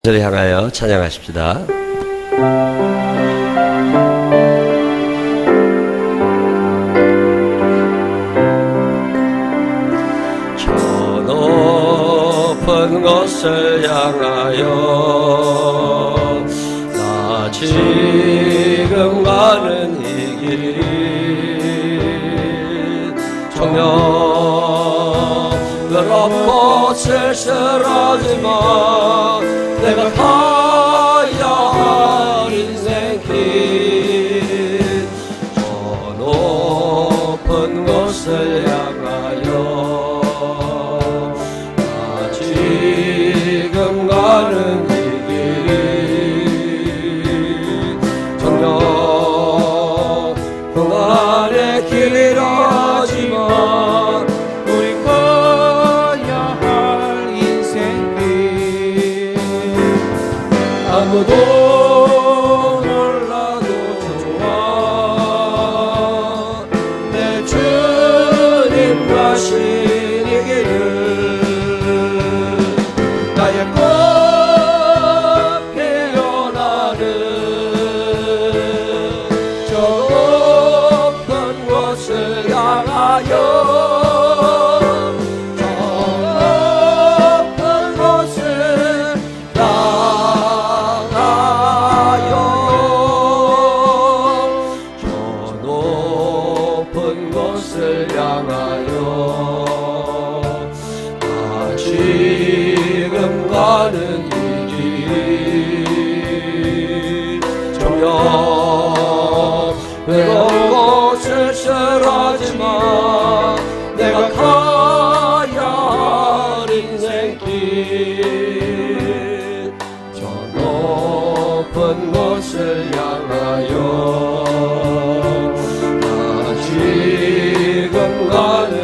저를 향하여 찬양하십시다. 저 높은 곳을 향하여 나 지금 가는 이 길 정녕 쓸쓸하지만 내가 가야 할 인생길 저 높은 곳을 향하여 나 지금 가는 이 길 정녕 평안의 길이라지만 우리 가야 할 인생길 아무도 몰라도 좋아 내 주님 가신 이 길을 나의 꽃 피어나는 저 높은 곳을 향하여 지금 가는 이 길 정녕 외롭고 쓸쓸하지만 내가 가야 할 인생길 저 높은 곳을 향하여 나 지금 가는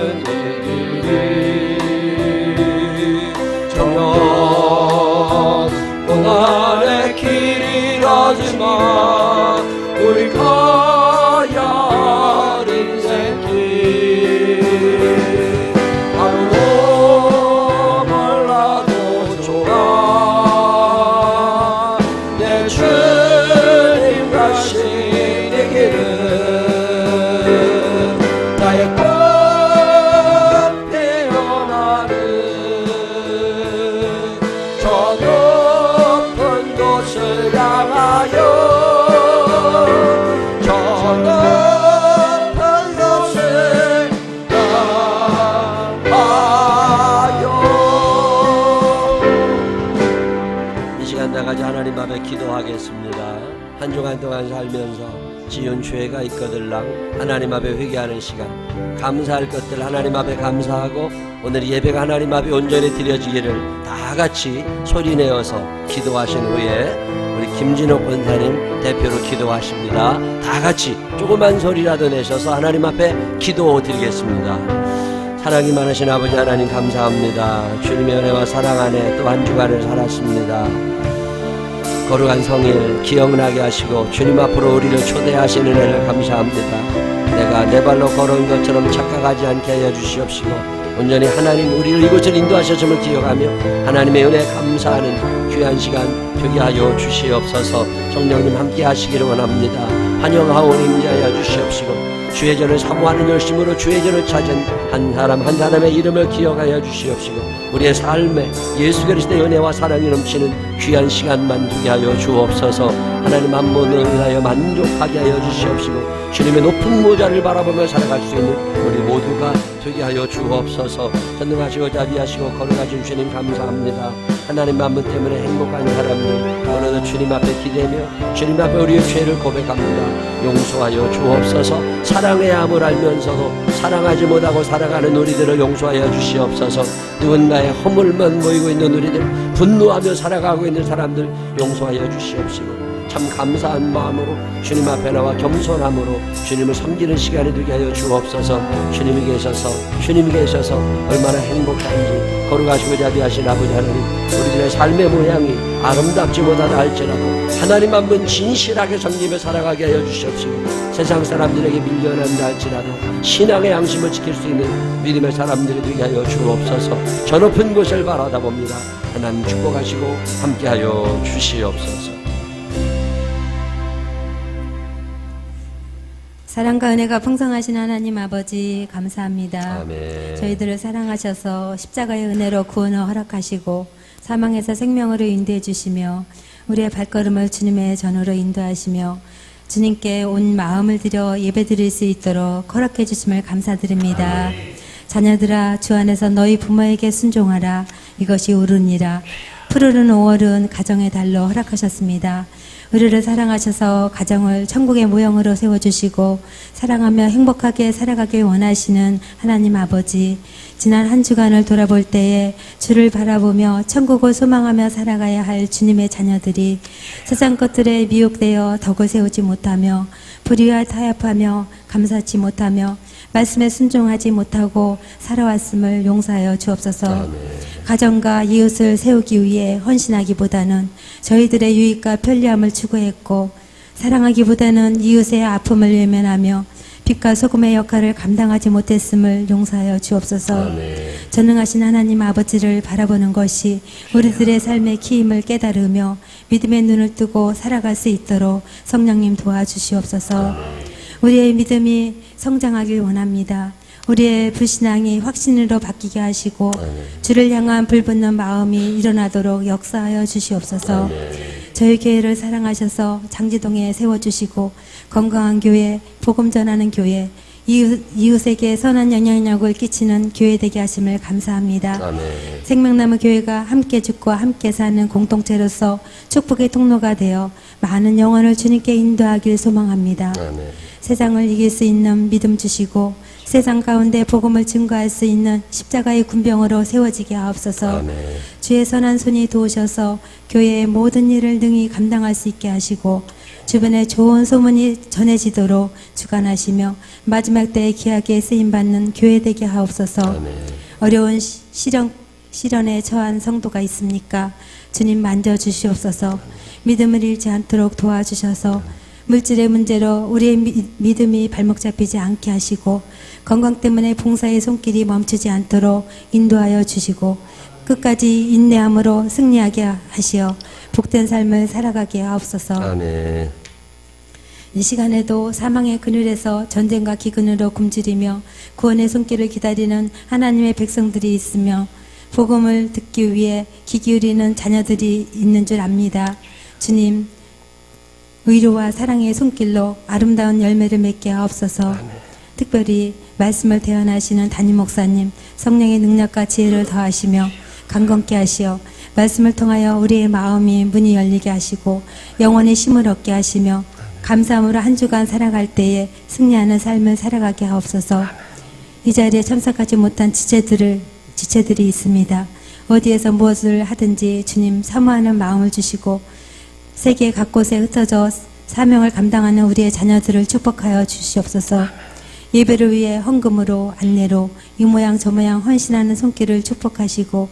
고난의 길이라지만 우리 가야 할 인생길 아무도 몰라도 좋아 내 주님 가신 이 길은 나의 꽃 피어나는 저 높은 곳을 향하여 저 높은 곳을 향하여 이 시간 나가지 하나님 앞에 기도하겠습니다. 한 주간 동안 살면서 지은 죄가 있거들랑 하나님 앞에 회개하는 시간 감사할 것들 하나님 앞에 감사하고 오늘 예배가 하나님 앞에 온전히 드려지기를 다 같이 소리내어서 기도하신 후에 우리 김진옥 권사님 대표로 기도하십니다. 다 같이 조그만 소리라도 내셔서 하나님 앞에 기도 드리겠습니다. 사랑이 많으신 아버지 하나님 감사합니다. 주님의 은혜와 사랑 안에 또 한 주간을 살았습니다. 거룩한 성일 기억나게 하시고 주님 앞으로 우리를 초대하시는 은혜를 감사합니다. 내가 내 발로 걸어온 것처럼 착각하지 않게 하여 주시옵시고 온전히 하나님 우리를 이곳을 인도하셨음을 기억하며 하나님의 은혜에 감사하는 귀한 시간 되게 하여 주시옵소서. 성령님 함께 하시기를 원합니다. 환영하오니 임재하여 주시옵시고 주의 전을 사모하는 열심으로 주의 전을 찾은 한 사람 한 사람의 이름을 기억하여 주시옵시고 우리의 삶에 예수 그리스도의 은혜와 사랑이 넘치는 귀한 시간만 되게 하여 주옵소서. 하나님 한 분을 위하여 만족하게 하여 주시옵시고 주님의 높은 모자를 바라보며 살아갈 수 있는 우리 모두가 되게 하여 주옵소서. 전능하시고 자비하시고 거룩하신 주님 감사합니다. 하나님 만분 때문에 행복한 사람들 오늘도 주님 앞에 기대며 주님 앞에 우리의 죄를 고백합니다. 용서하여 주옵소서. 사랑의 암을 알면서도 사랑하지 못하고 살아가는 우리들을 용서하여 주시옵소서. 누군가의 허물만 보이고 있는 우리들 분노하며 살아가고 있는 사람들 용서하여 주시옵시고 참 감사한 마음으로 주님 앞에 나와 겸손함으로 주님을 섬기는 시간이 되게 하여 주옵소서. 주님이 계셔서 얼마나 행복한지 거룩하시고 자비하신 아버지 하나님 우리들의 삶의 모양이 아름답지 못하다 할지라도 하나님 한 분 진실하게 섬기며 살아가게 하여 주시옵시고, 세상 사람들에게 밀려난다 할지라도 신앙의 양심을 지킬 수 있는 믿음의 사람들이 되게 하여 주옵소서. 저 높은 곳을 바라다 봅니다. 하나님 축복하시고 함께하여 주시옵소서. 사랑과 은혜가 풍성하신 하나님 아버지 감사합니다. 아멘. 저희들을 사랑하셔서 십자가의 은혜로 구원을 허락하시고 사망에서 생명으로 인도해 주시며 우리의 발걸음을 주님의 전으로 인도하시며 주님께 온 마음을 들여 예배드릴 수 있도록 허락해 주심을 감사드립니다. 자녀들아, 주 안에서 너희 부모에게 순종하라. 이것이 옳으니라. 푸르른 5월은 가정의 달로 허락하셨습니다. 우리를 사랑하셔서 가정을 천국의 모형으로 세워주시고 사랑하며 행복하게 살아가길 원하시는 하나님 아버지, 지난 한 주간을 돌아볼 때에 주를 바라보며 천국을 소망하며 살아가야 할 주님의 자녀들이 세상 것들에 미혹되어 덕을 세우지 못하며 불의와 타협하며 감사치 못하며 말씀에 순종하지 못하고 살아왔음을 용서하여 주옵소서. 아멘. 가정과 이웃을 세우기 위해 헌신하기보다는 저희들의 유익과 편리함을 추구했고 사랑하기보다는 이웃의 아픔을 외면하며 빛과 소금의 역할을 감당하지 못했음을 용서하여 주옵소서. 아멘. 전능하신 하나님 아버지를 바라보는 것이 우리들의 삶의 키임을 깨달으며 믿음의 눈을 뜨고 살아갈 수 있도록 성령님 도와주시옵소서. 우리의 믿음이 성장하길 원합니다. 우리의 불신앙이 확신으로 바뀌게 하시고 주를 향한 불붙는 마음이 일어나도록 역사하여 주시옵소서. 저희 교회를 사랑하셔서 장지동에 세워주시고 건강한 교회, 복음 전하는 교회, 이웃에게 선한 영향력을 끼치는 교회 되게 하심을 감사합니다. 아멘. 생명나무 교회가 함께 죽고 함께 사는 공동체로서 축복의 통로가 되어 많은 영혼을 주님께 인도하길 소망합니다. 아멘. 세상을 이길 수 있는 믿음 주시고 세상 가운데 복음을 증거할 수 있는 십자가의 군병으로 세워지게 하옵소서. 아멘. 주의 선한 손이 도우셔서 교회의 모든 일을 능히 감당할 수 있게 하시고 주변에 좋은 소문이 전해지도록 주관하시며 마지막 때에 귀하게 쓰임받는 교회 되게 하옵소서. 아멘. 어려운 시련에 처한 성도가 있습니까? 주님 만져주시옵소서. 믿음을 잃지 않도록 도와주셔서 물질의 문제로 우리의 믿음이 발목 잡히지 않게 하시고 건강 때문에 봉사의 손길이 멈추지 않도록 인도하여 주시고 끝까지 인내함으로 승리하게 하시어 복된 삶을 살아가게 하옵소서. 아멘. 이 시간에도 사망의 그늘에서 전쟁과 기근으로 굶주리며 구원의 손길을 기다리는 하나님의 백성들이 있으며 복음을 듣기 위해 귀 기울이는 자녀들이 있는 줄 압니다. 주님, 의로와 사랑의 손길로 아름다운 열매를 맺게 하옵소서. 특별히 말씀을 대언하시는 담임 목사님, 성령의 능력과 지혜를 더하시며 강건케 하시어 말씀을 통하여 우리의 마음이 문이 열리게 하시고 영혼의 힘을 얻게 하시며 감사함으로 한 주간 살아갈 때에 승리하는 삶을 살아가게 하옵소서. 이 자리에 참석하지 못한 지체들이 있습니다. 어디에서 무엇을 하든지 주님 사모하는 마음을 주시고 세계 각곳에 흩어져 사명을 감당하는 우리의 자녀들을 축복하여 주시옵소서. 예배를 위해 헌금으로 안내로 이 모양 저 모양 헌신하는 손길을 축복하시고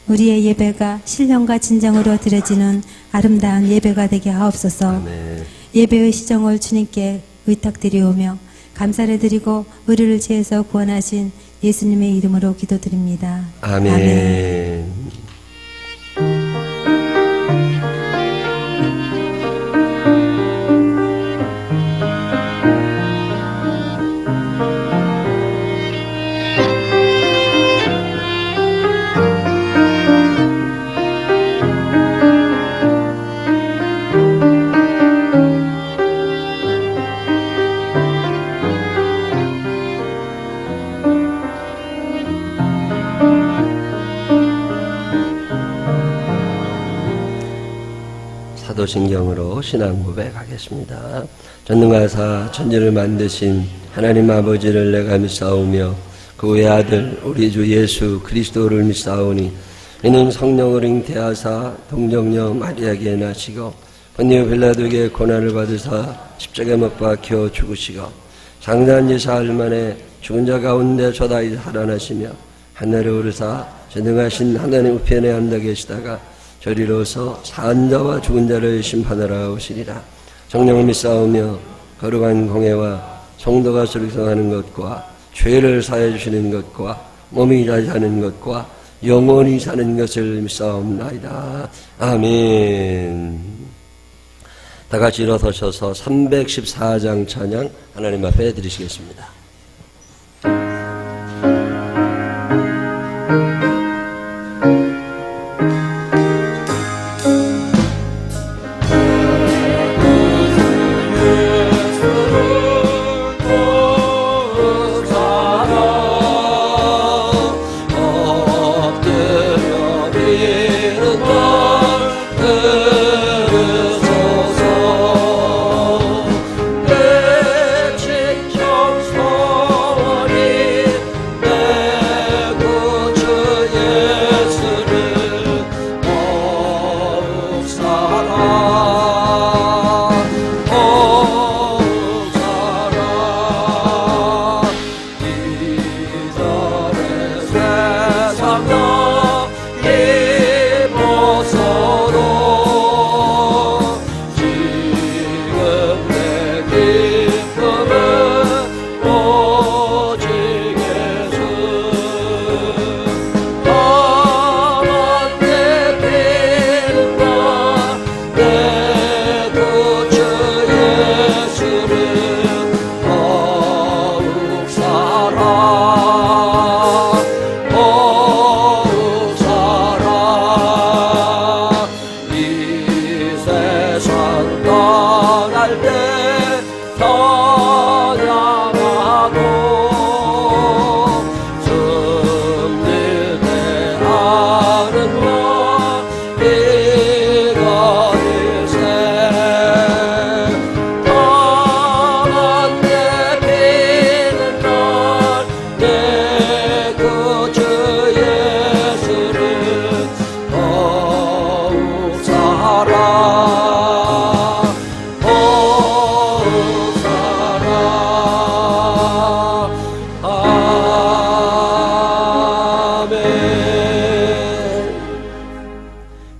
우리의 예배가 신령과 진정으로 드려지는 아름다운 예배가 되게 하옵소서. 아멘. 예배의 시정을 주님께 의탁드리오며 감사를 드리고 우리를 죄에서 구원하신 예수님의 이름으로 기도드립니다. 아멘. 사도신경으로 신앙 고백하겠습니다. 전능하사 천지를 만드신 하나님 아버지를 내가 믿사오며 그 외아들 우리 주 예수 그리스도를 믿사오니 이는 성령을 잉태하사 동정녀 마리아에게 나시고 본디오 빌라도에게 고난을 받으사 십자가에 못 박혀 죽으시고 장사한 지 사흘 만에 죽은 자 가운데 조다이 살아나시며 하늘에 오르사 전능하신 하나님 우편에 앉아 계시다가 저리로서 산 자와 죽은 자를 심판하러 오시리라. 정령을 믿사오며 거룩한 공회와 성도가 수리성하는 것과 죄를 사해 주시는 것과 몸이 다시 사는 것과 영원히 사는 것을 믿사옵나이다. 아멘. 다 같이 일어서셔서 314장 찬양 하나님 앞에 드리시겠습니다.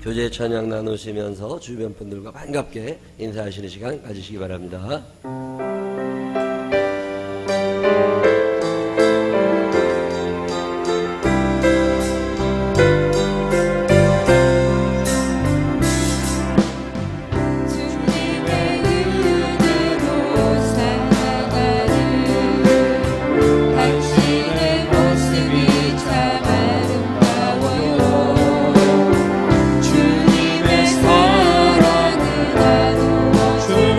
교제 찬양 나누시면서 주변 분들과 반갑게 인사하시는 시간 가지시기 바랍니다. 주님의 사랑은 나누어주니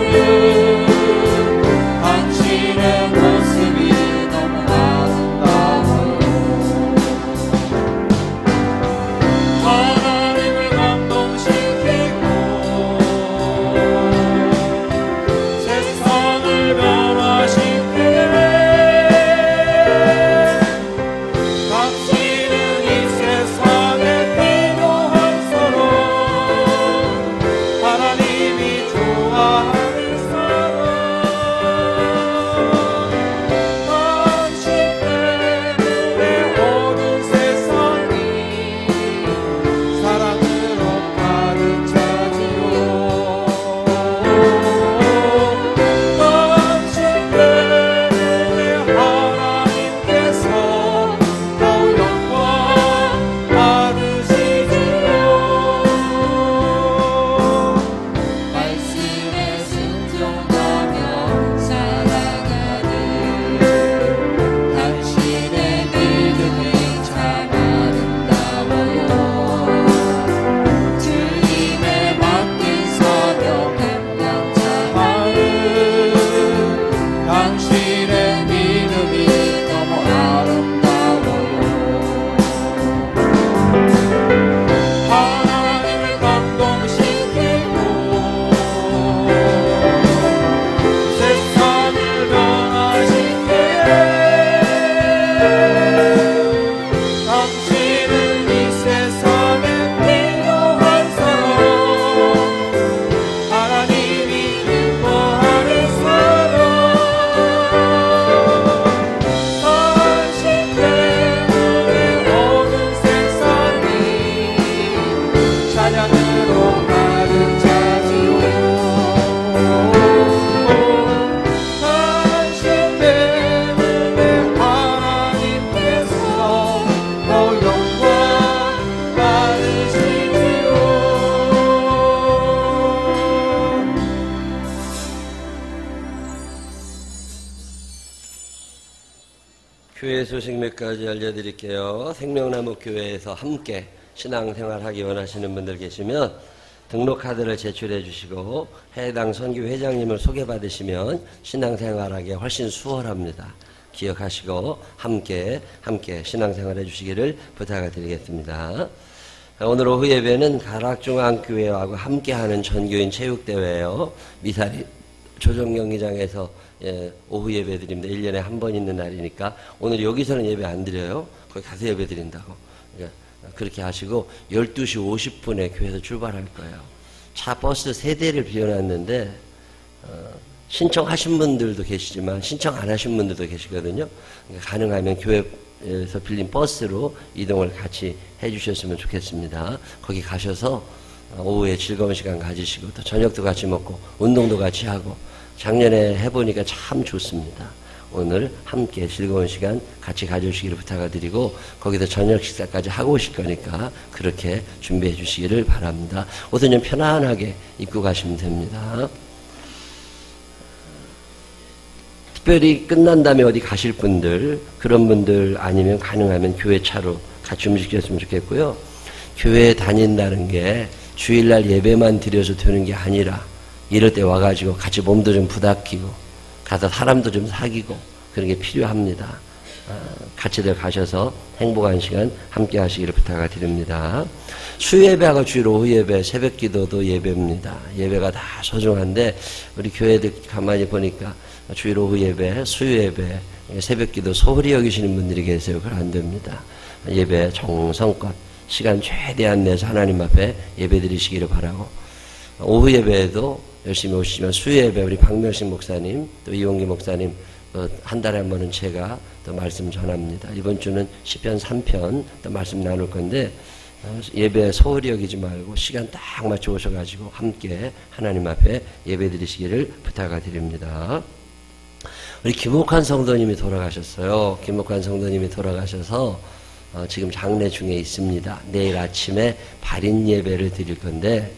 교회 소식 몇 가지 알려드릴게요. 생명나무 교회에서 함께 신앙생활하기 원하시는 분들 계시면 등록 카드를 제출해 주시고 해당 선교 회장님을 소개받으시면 신앙생활하기 훨씬 수월합니다. 기억하시고 함께 신앙생활해 주시기를 부탁드리겠습니다. 오늘 오후 예배는 가락중앙교회하고 함께하는 전교인 체육대회예요. 미사리 조정경기장에서 오후 예배 드립니다. 1년에 한 번 있는 날이니까 오늘 여기서는 예배 안 드려요. 거기 가서 예배 드린다고. 그렇게 하시고 12시 50분에 교회에서 출발할 거예요. 차 버스 3대를 비워놨는데 신청하신 분들도 계시지만 신청 안 하신 분들도 계시거든요. 그러니까 가능하면 교회에서 빌린 버스로 이동을 같이 해주셨으면 좋겠습니다. 거기 가셔서 오후에 즐거운 시간 가지시고 또 저녁도 같이 먹고 운동도 같이 하고 작년에 해보니까 참 좋습니다. 오늘 함께 즐거운 시간 같이 가져주시기를 부탁드리고 거기서 저녁 식사까지 하고 오실 거니까 그렇게 준비해 주시기를 바랍니다. 옷은 좀 편안하게 입고 가시면 됩니다. 특별히 끝난 다음에 어디 가실 분들, 그런 분들 아니면 가능하면 교회 차로 같이 움직였으면 좋겠고요. 교회에 다닌다는 게 주일날 예배만 드려서 되는 게 아니라 이럴 때 와가지고 같이 몸도 좀 부닥히고 가서 사람도 좀 사귀고 그런 게 필요합니다. 같이들 가셔서 행복한 시간 함께 하시기를 부탁드립니다. 수예배하고 주일 오후 예배, 새벽 기도도 예배입니다. 예배가 다 소중한데 우리 교회들 가만히 보니까 주일 오후 예배, 수예배, 새벽 기도 소홀히 여기시는 분들이 계세요. 그건 안 됩니다. 예배 정성껏 시간 최대한 내서 하나님 앞에 예배 드리시기를 바라고 오후 예배에도 열심히 오시지만 수요예배 우리 박명식 목사님 또 이용기 목사님 한 달에 한 번은 제가 또 말씀 전합니다. 이번 주는 시편 3편 또 말씀 나눌 건데 예배 소홀히 여기지 말고 시간 딱 맞춰 오셔가지고 함께 하나님 앞에 예배 드리시기를 부탁드립니다. 우리 김옥환 성도님이 돌아가셨어요. 김옥환 성도님이 돌아가셔서 지금 장례 중에 있습니다. 내일 아침에 발인 예배를 드릴 건데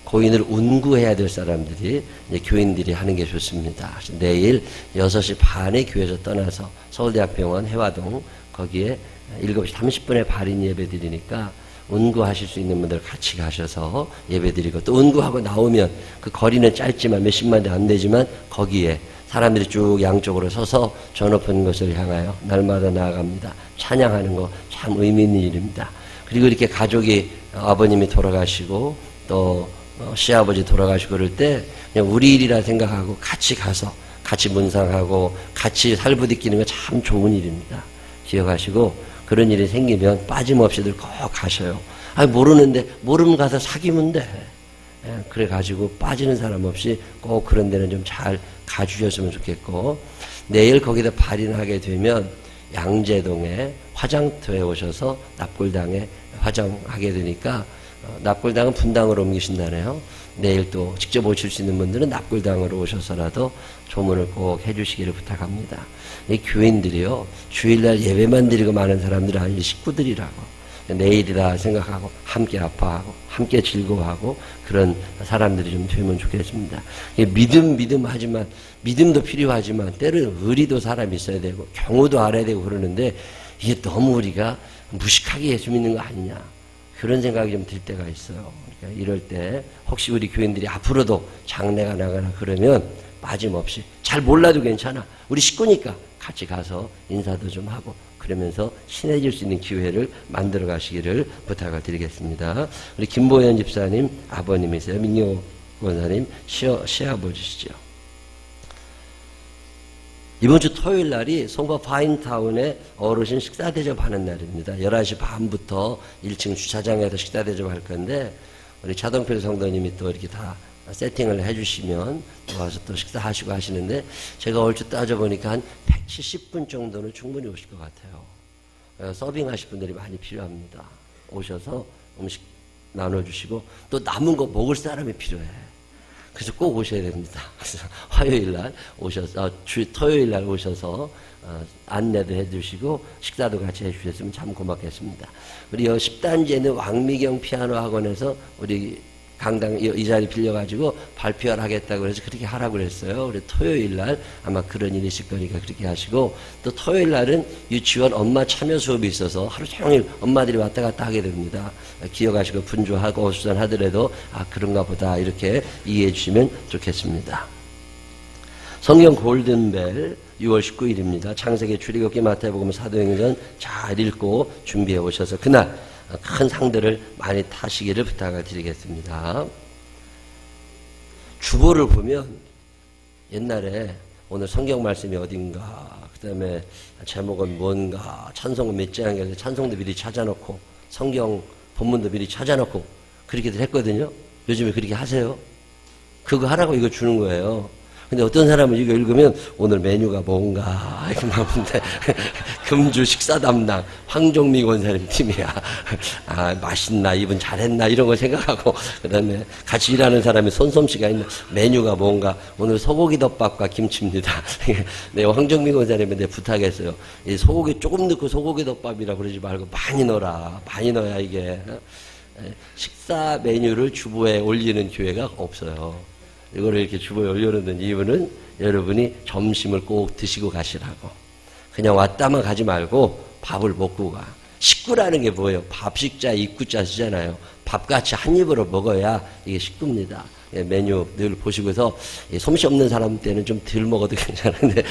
고인을 운구해야 될 사람들이 이제 교인들이 하는 게 좋습니다. 내일 6시 반에 교회에서 떠나서 서울대학병원 해화동 거기에 7시 30분에 발인 예배 드리니까 운구하실 수 있는 분들 같이 가셔서 예배 드리고 또 운구하고 나오면 그 거리는 짧지만 몇십만 대 안 되지만 거기에 사람들이 쭉 양쪽으로 서서 저 높은 곳을 향하여 날마다 나아갑니다. 찬양하는 거 참 의미 있는 일입니다. 그리고 이렇게 가족이 아버님이 돌아가시고 또 시아버지 돌아가시고 그럴 때 그냥 우리 일이라 생각하고 같이 가서 같이 문상하고 같이 살부딪히는 거 참 좋은 일입니다. 기억하시고 그런 일이 생기면 빠짐없이들 꼭 가셔요. 모르는데 모르면 가서 사귀면 돼. 그래 가지고 빠지는 사람 없이 꼭 그런 데는 좀 잘 가주셨으면 좋겠고 내일 거기다 발인하게 되면 양재동에 화장터에 오셔서 납골당에 화장하게 되니까 납골당은 분당으로 옮기신다네요. 내일 또 직접 오실 수 있는 분들은 납골당으로 오셔서라도 조문을 꼭 해주시기를 부탁합니다. 이 교인들이요 주일날 예배만 드리고 많은 사람들 아니 식구들이라고 내일이다 생각하고 함께 아파하고 함께 즐거워하고 그런 사람들이 좀 되면 좋겠습니다. 믿음 하지만 믿음도 필요하지만 때로는 의리도 사람이 있어야 되고 경우도 알아야 되고 그러는데 이게 너무 우리가 무식하게 예수 믿는 거 아니냐 그런 생각이 좀 들 때가 있어요. 그러니까 이럴 때 혹시 우리 교인들이 앞으로도 장례가 나거나 그러면 빠짐없이 잘 몰라도 괜찮아. 우리 식구니까 같이 가서 인사도 좀 하고 그러면서 친해질 수 있는 기회를 만들어 가시기를 부탁드리겠습니다. 우리 김보현 집사님 아버님이세요. 민경 원사님 시아버지시죠. 이번 주 토요일 날이 송파 파인타운에 어르신 식사 대접하는 날입니다. 11시 반부터 1층 주차장에서 식사 대접할 건데 우리 차동필 성도님이 또 이렇게 다 세팅을 해주시면 와서 또 식사하시고 하시는데 제가 얼추 따져보니까 한 170분 정도는 충분히 오실 것 같아요. 서빙하실 분들이 많이 필요합니다. 오셔서 음식 나눠주시고 또 남은 거 먹을 사람이 필요해. 그래서 꼭 오셔야 됩니다. 그래서 화요일 날 오셔서 토요일 날 오셔서 안내도 해주시고 식사도 같이 해주셨으면 참 고맙겠습니다. 우리 10단지에는 왕미경 피아노 학원에서 우리 강당 이 자리 빌려가지고 발표를 하겠다고 해서 그렇게 하라고 그랬어요. 그래서 토요일 날 아마 그런 일이 있을 거니까 그렇게 하시고, 또 토요일 날은 유치원 엄마 참여 수업이 있어서 하루 종일 엄마들이 왔다 갔다 하게 됩니다. 기억하시고 분주하고 수선하더라도 그런가 보다 이렇게 이해해 주시면 좋겠습니다. 성경 골든벨 6월 19일입니다. 창세기, 출애굽기, 마태복음, 사도행전 잘 읽고 준비해 오셔서 그날 큰 상들을 많이 타시기를 부탁을 드리겠습니다. 주보를 보면 옛날에 오늘 성경 말씀이 어딘가, 그 다음에 제목은 뭔가, 찬송은 몇 장인가, 찬송도 미리 찾아놓고 성경 본문도 미리 찾아놓고 그렇게들 했거든요. 요즘에 그렇게 하세요? 그거 하라고 이거 주는 거예요. 근데 어떤 사람은 이거 읽으면 오늘 메뉴가 뭔가 이렇게 나오는데 금주 식사 담당 황종미 권사님 팀이야. 맛있나, 이분 잘했나 이런 거 생각하고, 그 다음에 같이 일하는 사람이 손솜씨가 있나, 메뉴가 뭔가, 오늘 소고기 덮밥과 김치입니다. 네, 황종미 권사님한테 부탁했어요. 이 소고기 조금 넣고 소고기 덮밥이라 그러지 말고 많이 넣어라. 많이 넣어야 이게. 식사 메뉴를 주보에 올리는 교회가 없어요. 이거를 이렇게 주보에 올려놓는 이유는 여러분이 점심을 꼭 드시고 가시라고. 그냥 왔다만 가지 말고 밥을 먹고 가. 식구라는 게 뭐예요? 밥식자, 입구자 쓰잖아요. 밥같이 한 입으로 먹어야 이게 식구입니다. 메뉴 늘 보시고서 솜씨 없는 사람 때는 좀 덜 먹어도 괜찮은데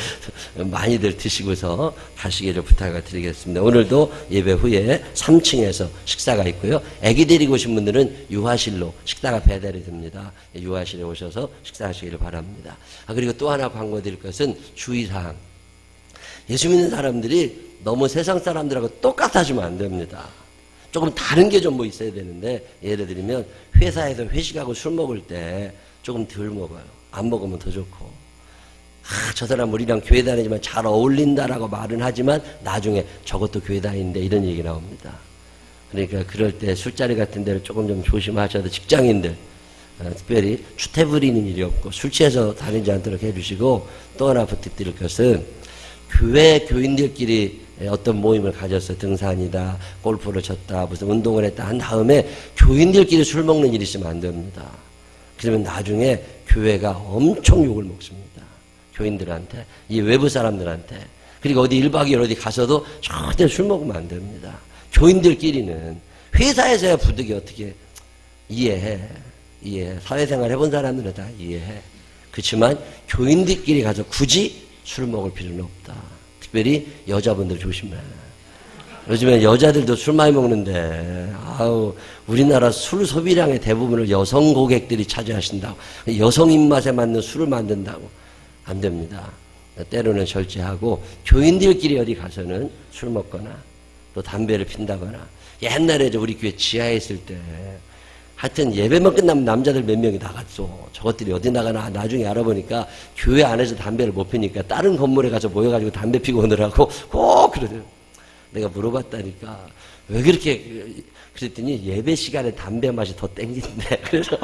많이들 드시고서 가시기를 부탁을 드리겠습니다. 오늘도 예배 후에 3층에서 식사가 있고요. 아기 데리고 오신 분들은 유아실로 식사가 배달이 됩니다. 유아실에 오셔서 식사하시기를 바랍니다. 그리고 또 하나 광고 드릴 것은 주의사항. 예수 믿는 사람들이 너무 세상 사람들하고 똑같아지면 안 됩니다. 조금 다른 게 좀 뭐 있어야 되는데, 예를 들면 회사에서 회식하고 술 먹을 때 조금 덜 먹어요. 안 먹으면 더 좋고. 저 사람 우리랑 교회 다니지만 잘 어울린다라고 말은 하지만 나중에 저것도 교회 다니는데 이런 얘기 나옵니다. 그러니까 그럴 때 술자리 같은 데를 조금 좀 조심하셔도, 직장인들 특별히 추태 부리는 일이 없고 술 취해서 다니지 않도록 해주시고, 또 하나 부탁드릴 것은 교회 교인들끼리 어떤 모임을 가져서 등산이다, 골프를 쳤다, 무슨 운동을 했다 한 다음에 교인들끼리 술 먹는 일이 있으면 안 됩니다. 그러면 나중에 교회가 엄청 욕을 먹습니다. 교인들한테, 이 외부 사람들한테. 그리고 어디 1박 2일 어디 가서도 절대 술 먹으면 안 됩니다. 교인들끼리는. 회사에서야 부득이 어떻게 이해해. 사회생활 해본 사람들은 다 이해해. 그렇지만 교인들끼리 가서 굳이 술 먹을 필요는 없다. 특별히 여자분들 조심해. 요즘에 여자들도 술 많이 먹는데, 우리나라 술 소비량의 대부분을 여성 고객들이 차지하신다고. 여성 입맛에 맞는 술을 만든다고. 안 됩니다. 때로는 절제하고, 교인들끼리 어디 가서는 술 먹거나, 또 담배를 핀다거나. 옛날에 우리 교회 지하에 있을 때, 하여튼 예배만 끝나면 남자들 몇 명이 나갔어. 저것들이 어디 나가나 나중에 알아보니까 교회 안에서 담배를 못 피니까 다른 건물에 가서 모여가지고 담배 피고 오느라고 꼭 그러더라고. 내가 물어봤다니까. 왜 그렇게, 그랬더니 예배 시간에 담배 맛이 더 땡긴대. 그래서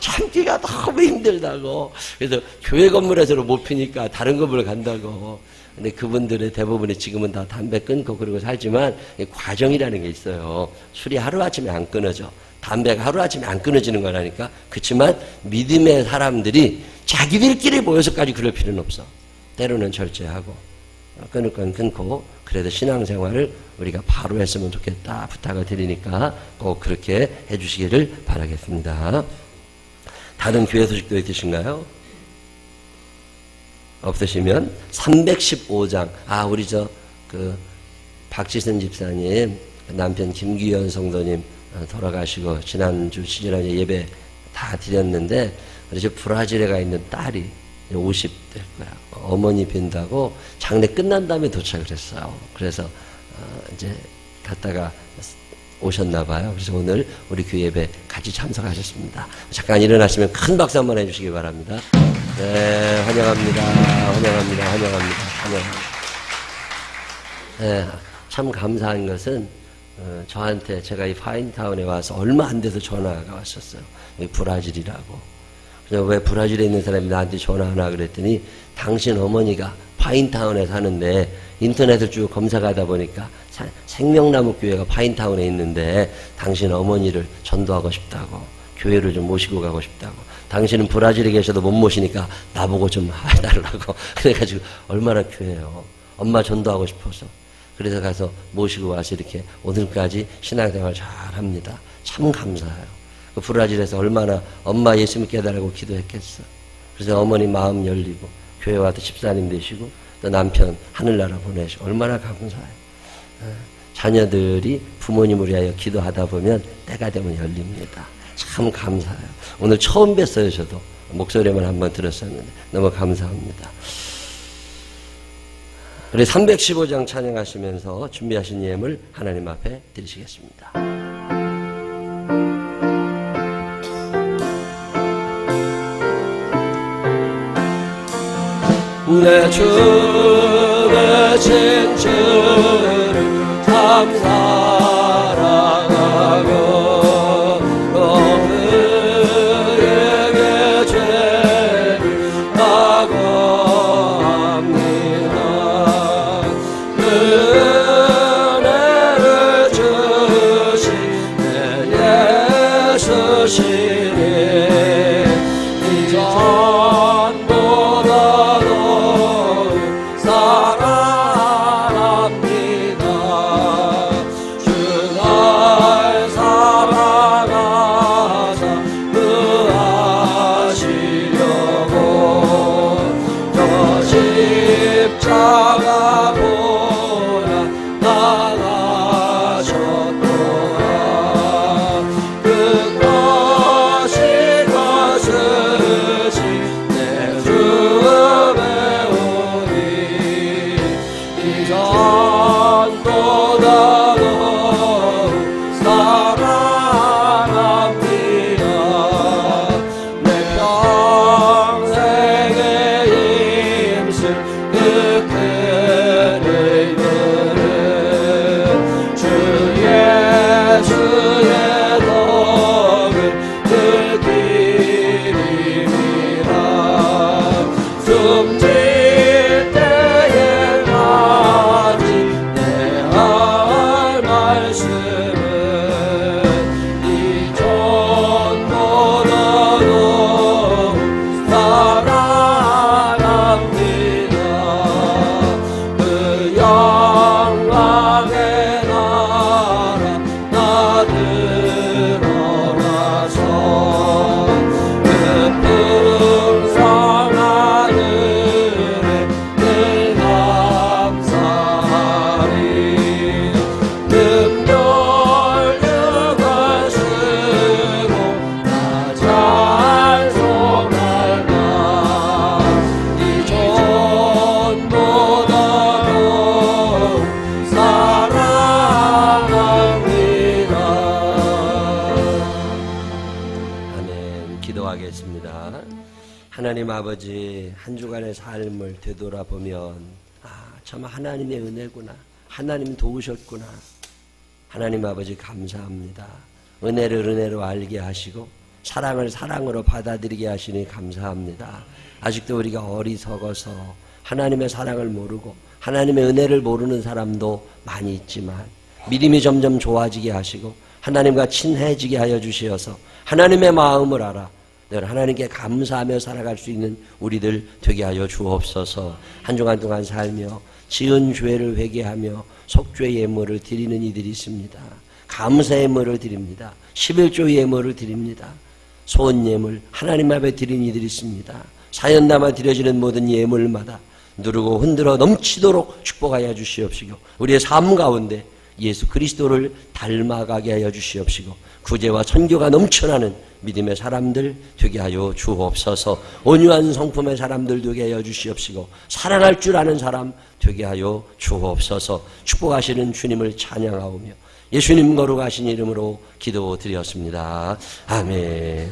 참기가 너무 힘들다고. 그래서 교회 건물에서는 못 피니까 다른 건물을 간다고. 근데 그분들의 대부분이 지금은 다 담배 끊고 그러고 살지만 과정이라는 게 있어요. 술이 하루아침에 안 끊어져. 담배가 하루아침에 안 끊어지는 거라니까. 그렇지만 믿음의 사람들이 자기들끼리 모여서까지 그럴 필요는 없어. 때로는 절제하고 끊을 건 끊고, 그래도 신앙생활을 우리가 바로 했으면 좋겠다 부탁을 드리니까 꼭 그렇게 해주시기를 바라겠습니다. 다른 교회 소식도 있으신가요? 없으시면 315장. 우리 박지선 집사님 남편 김규현 성도님 돌아가시고 지난주 지난해 예배 다 드렸는데, 그래서 브라질에 가 있는 딸이 50될 거야. 어머니 뵌다고 장례 끝난 다음에 도착을 했어요. 그래서 이제 갔다가 오셨나 봐요. 그래서 오늘 우리 교회 예배 같이 참석하셨습니다. 잠깐 일어나시면 큰 박수 한번 해주시기 바랍니다. 네, 환영합니다. 네, 참 감사한 것은 저한테 제가 이 파인타운에 와서 얼마 안 돼서 전화가 왔었어요. 여기 브라질이라고. 그래서 왜 브라질에 있는 사람이 나한테 전화하나 그랬더니, 당신 어머니가 파인타운에 사는데 인터넷을 쭉 검색하다 보니까 생명나무 교회가 파인타운에 있는데 당신 어머니를 전도하고 싶다고. 교회로 좀 모시고 가고 싶다고. 당신은 브라질에 계셔도 못 모시니까 나보고 좀 해달라고. 그래가지고 얼마나 교회요. 엄마 전도하고 싶어서. 그래서 가서 모시고 와서 이렇게 오늘까지 신앙생활 잘 합니다. 참 감사해요. 그 브라질에서 얼마나 엄마 예수 믿게 해달라고 기도했겠어. 그래서 어머니 마음 열리고 교회 와서 집사님 되시고 또 남편 하늘나라 보내시고 얼마나 감사해요. 자녀들이 부모님을 위하여 기도하다 보면 때가 되면 열립니다. 참 감사해요. 오늘 처음 뵀어요. 저도 목소리만 한번 들었었는데 너무 감사합니다. 우리 315장 찬양하시면서 준비하신 예물 하나님 앞에 드리시겠습니다. 내 주의 진주를 참 사랑하며 그에게 죄를 다가합니다. 은혜를 주신 내 예수시니 이 전보다 사랑합니다. 주 날 사랑하사 구하시려고 저 십자가 보라 나가셨도다. 그것이 것으시 내 주의 오니 이 전보다 더욱 사랑합니다. 내 평생의 힘쓸 그 큰 의무를 주 예수의 덕을 느끼리라. 숨질 때에 마지 내 할 말씀은 이 전보다 더욱 사랑합니다. 그 영광의 나라 나 들어가서 그 풍성 하늘에 늘 감사하리. 금별 육을 쓰고 나 찬송할까. 이 전보다 더욱 사랑합니다. 아멘. 기도하겠습니다. 하나님 아버지, 한 주간의 삶을 되돌아보면 참 하나님의 은혜구나. 하나님 도우셨구나. 하나님 아버지 감사합니다. 은혜를 은혜로 알게 하시고 사랑을 사랑으로 받아들이게 하시니 감사합니다. 아직도 우리가 어리석어서 하나님의 사랑을 모르고 하나님의 은혜를 모르는 사람도 많이 있지만 믿음이 점점 좋아지게 하시고 하나님과 친해지게 하여 주시어서 하나님의 마음을 알아 늘 하나님께 감사하며 살아갈 수 있는 우리들 되게 하여 주옵소서. 한 주간 동안 살며 지은 죄를 회개하며 속죄 예물을 드리는 이들이 있습니다. 감사 예물을 드립니다. 11조 예물을 드립니다. 소원 예물 하나님 앞에 드리는 이들이 있습니다. 사연 남아 드려지는 모든 예물마다 누르고 흔들어 넘치도록 축복하여 주시옵시고 우리의 삶 가운데 예수 그리스도를 닮아가게 하여 주시옵시고 구제와 선교가 넘쳐나는 믿음의 사람들 되게 하여 주옵소서. 온유한 성품의 사람들 되게 하여 주시옵시고 사랑할 줄 아는 사람 되게 하여 주옵소서. 축복하시는 주님을 찬양하오며 예수님 거룩하신 이름으로 기도드렸습니다. 아멘.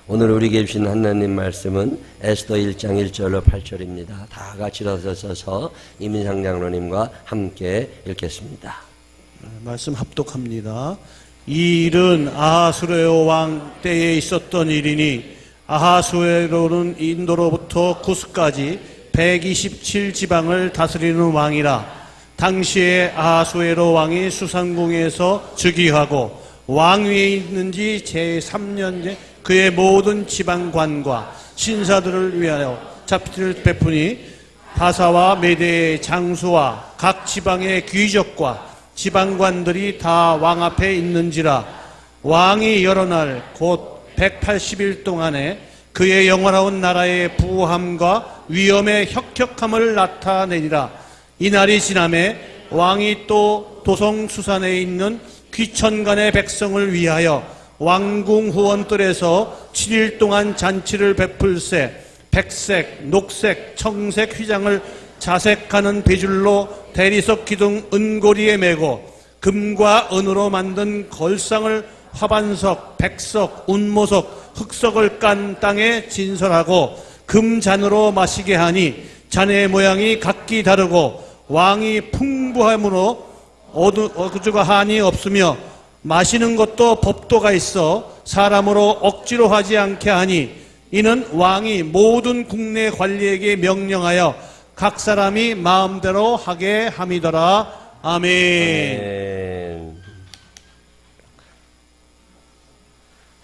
오늘 우리에게 주신 하나님 말씀은 에스더 1장 1절로 8절입니다. 다 같이 일어서서 이민상 장로님과 함께 읽겠습니다. 말씀 합독합니다. 이 일은 아하수에로 왕 때에 있었던 일이니 아하수에로는 인도로부터 구스까지 127지방을 다스리는 왕이라. 당시에 아하수에로 왕이 수산궁에서 즉위하고 왕위에 있는지 제3년째 그의 모든 지방관과 신사들을 위하여 자비를 베푸니 바사와 메대의 장수와 각 지방의 귀족과 지방관들이 다 왕 앞에 있는지라. 왕이 여러 날 곧 180일 동안에 그의 영원하온 나라의 부함과 위엄의 혁혁함을 나타내니라. 이날이 지남에 왕이 또 도성수산에 있는 귀천간의 백성을 위하여 왕궁 후원뜰에서 7일 동안 잔치를 베풀세 백색, 녹색, 청색 휘장을 자색하는 배줄로 대리석 기둥 은고리에 메고 금과 은으로 만든 걸상을 화반석, 백석, 운모석, 흑석을 깐 땅에 진설하고 금잔으로 마시게 하니 잔의 모양이 각기 다르고 왕이 풍부함으로 어주가 한이 없으며 마시는 것도 법도가 있어 사람으로 억지로 하지 않게 하니 이는 왕이 모든 국내 관리에게 명령하여 각 사람이 마음대로 하게 함이더라. 아멘. 아멘.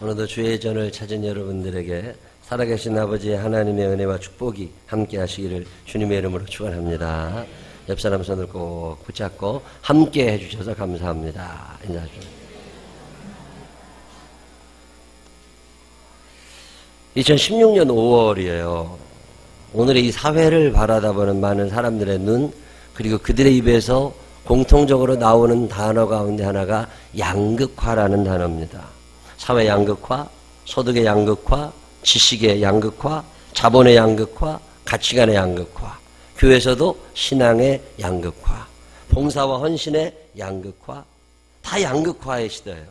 오늘도 주의 전을 찾은 여러분들에게 살아계신 아버지 하나님의 은혜와 축복이 함께 하시기를 주님의 이름으로 축원합니다. 옆 사람 손을 꼭 붙잡고 함께 해주셔서 감사합니다. 인사하십시오. 2016년 5월이에요. 오늘의 이 사회를 바라다보는 많은 사람들의 눈, 그리고 그들의 입에서 공통적으로 나오는 단어 가운데 하나가 양극화라는 단어입니다. 사회 양극화, 소득의 양극화, 지식의 양극화, 자본의 양극화, 가치관의 양극화, 교회에서도 신앙의 양극화, 봉사와 헌신의 양극화, 다 양극화의 시대예요.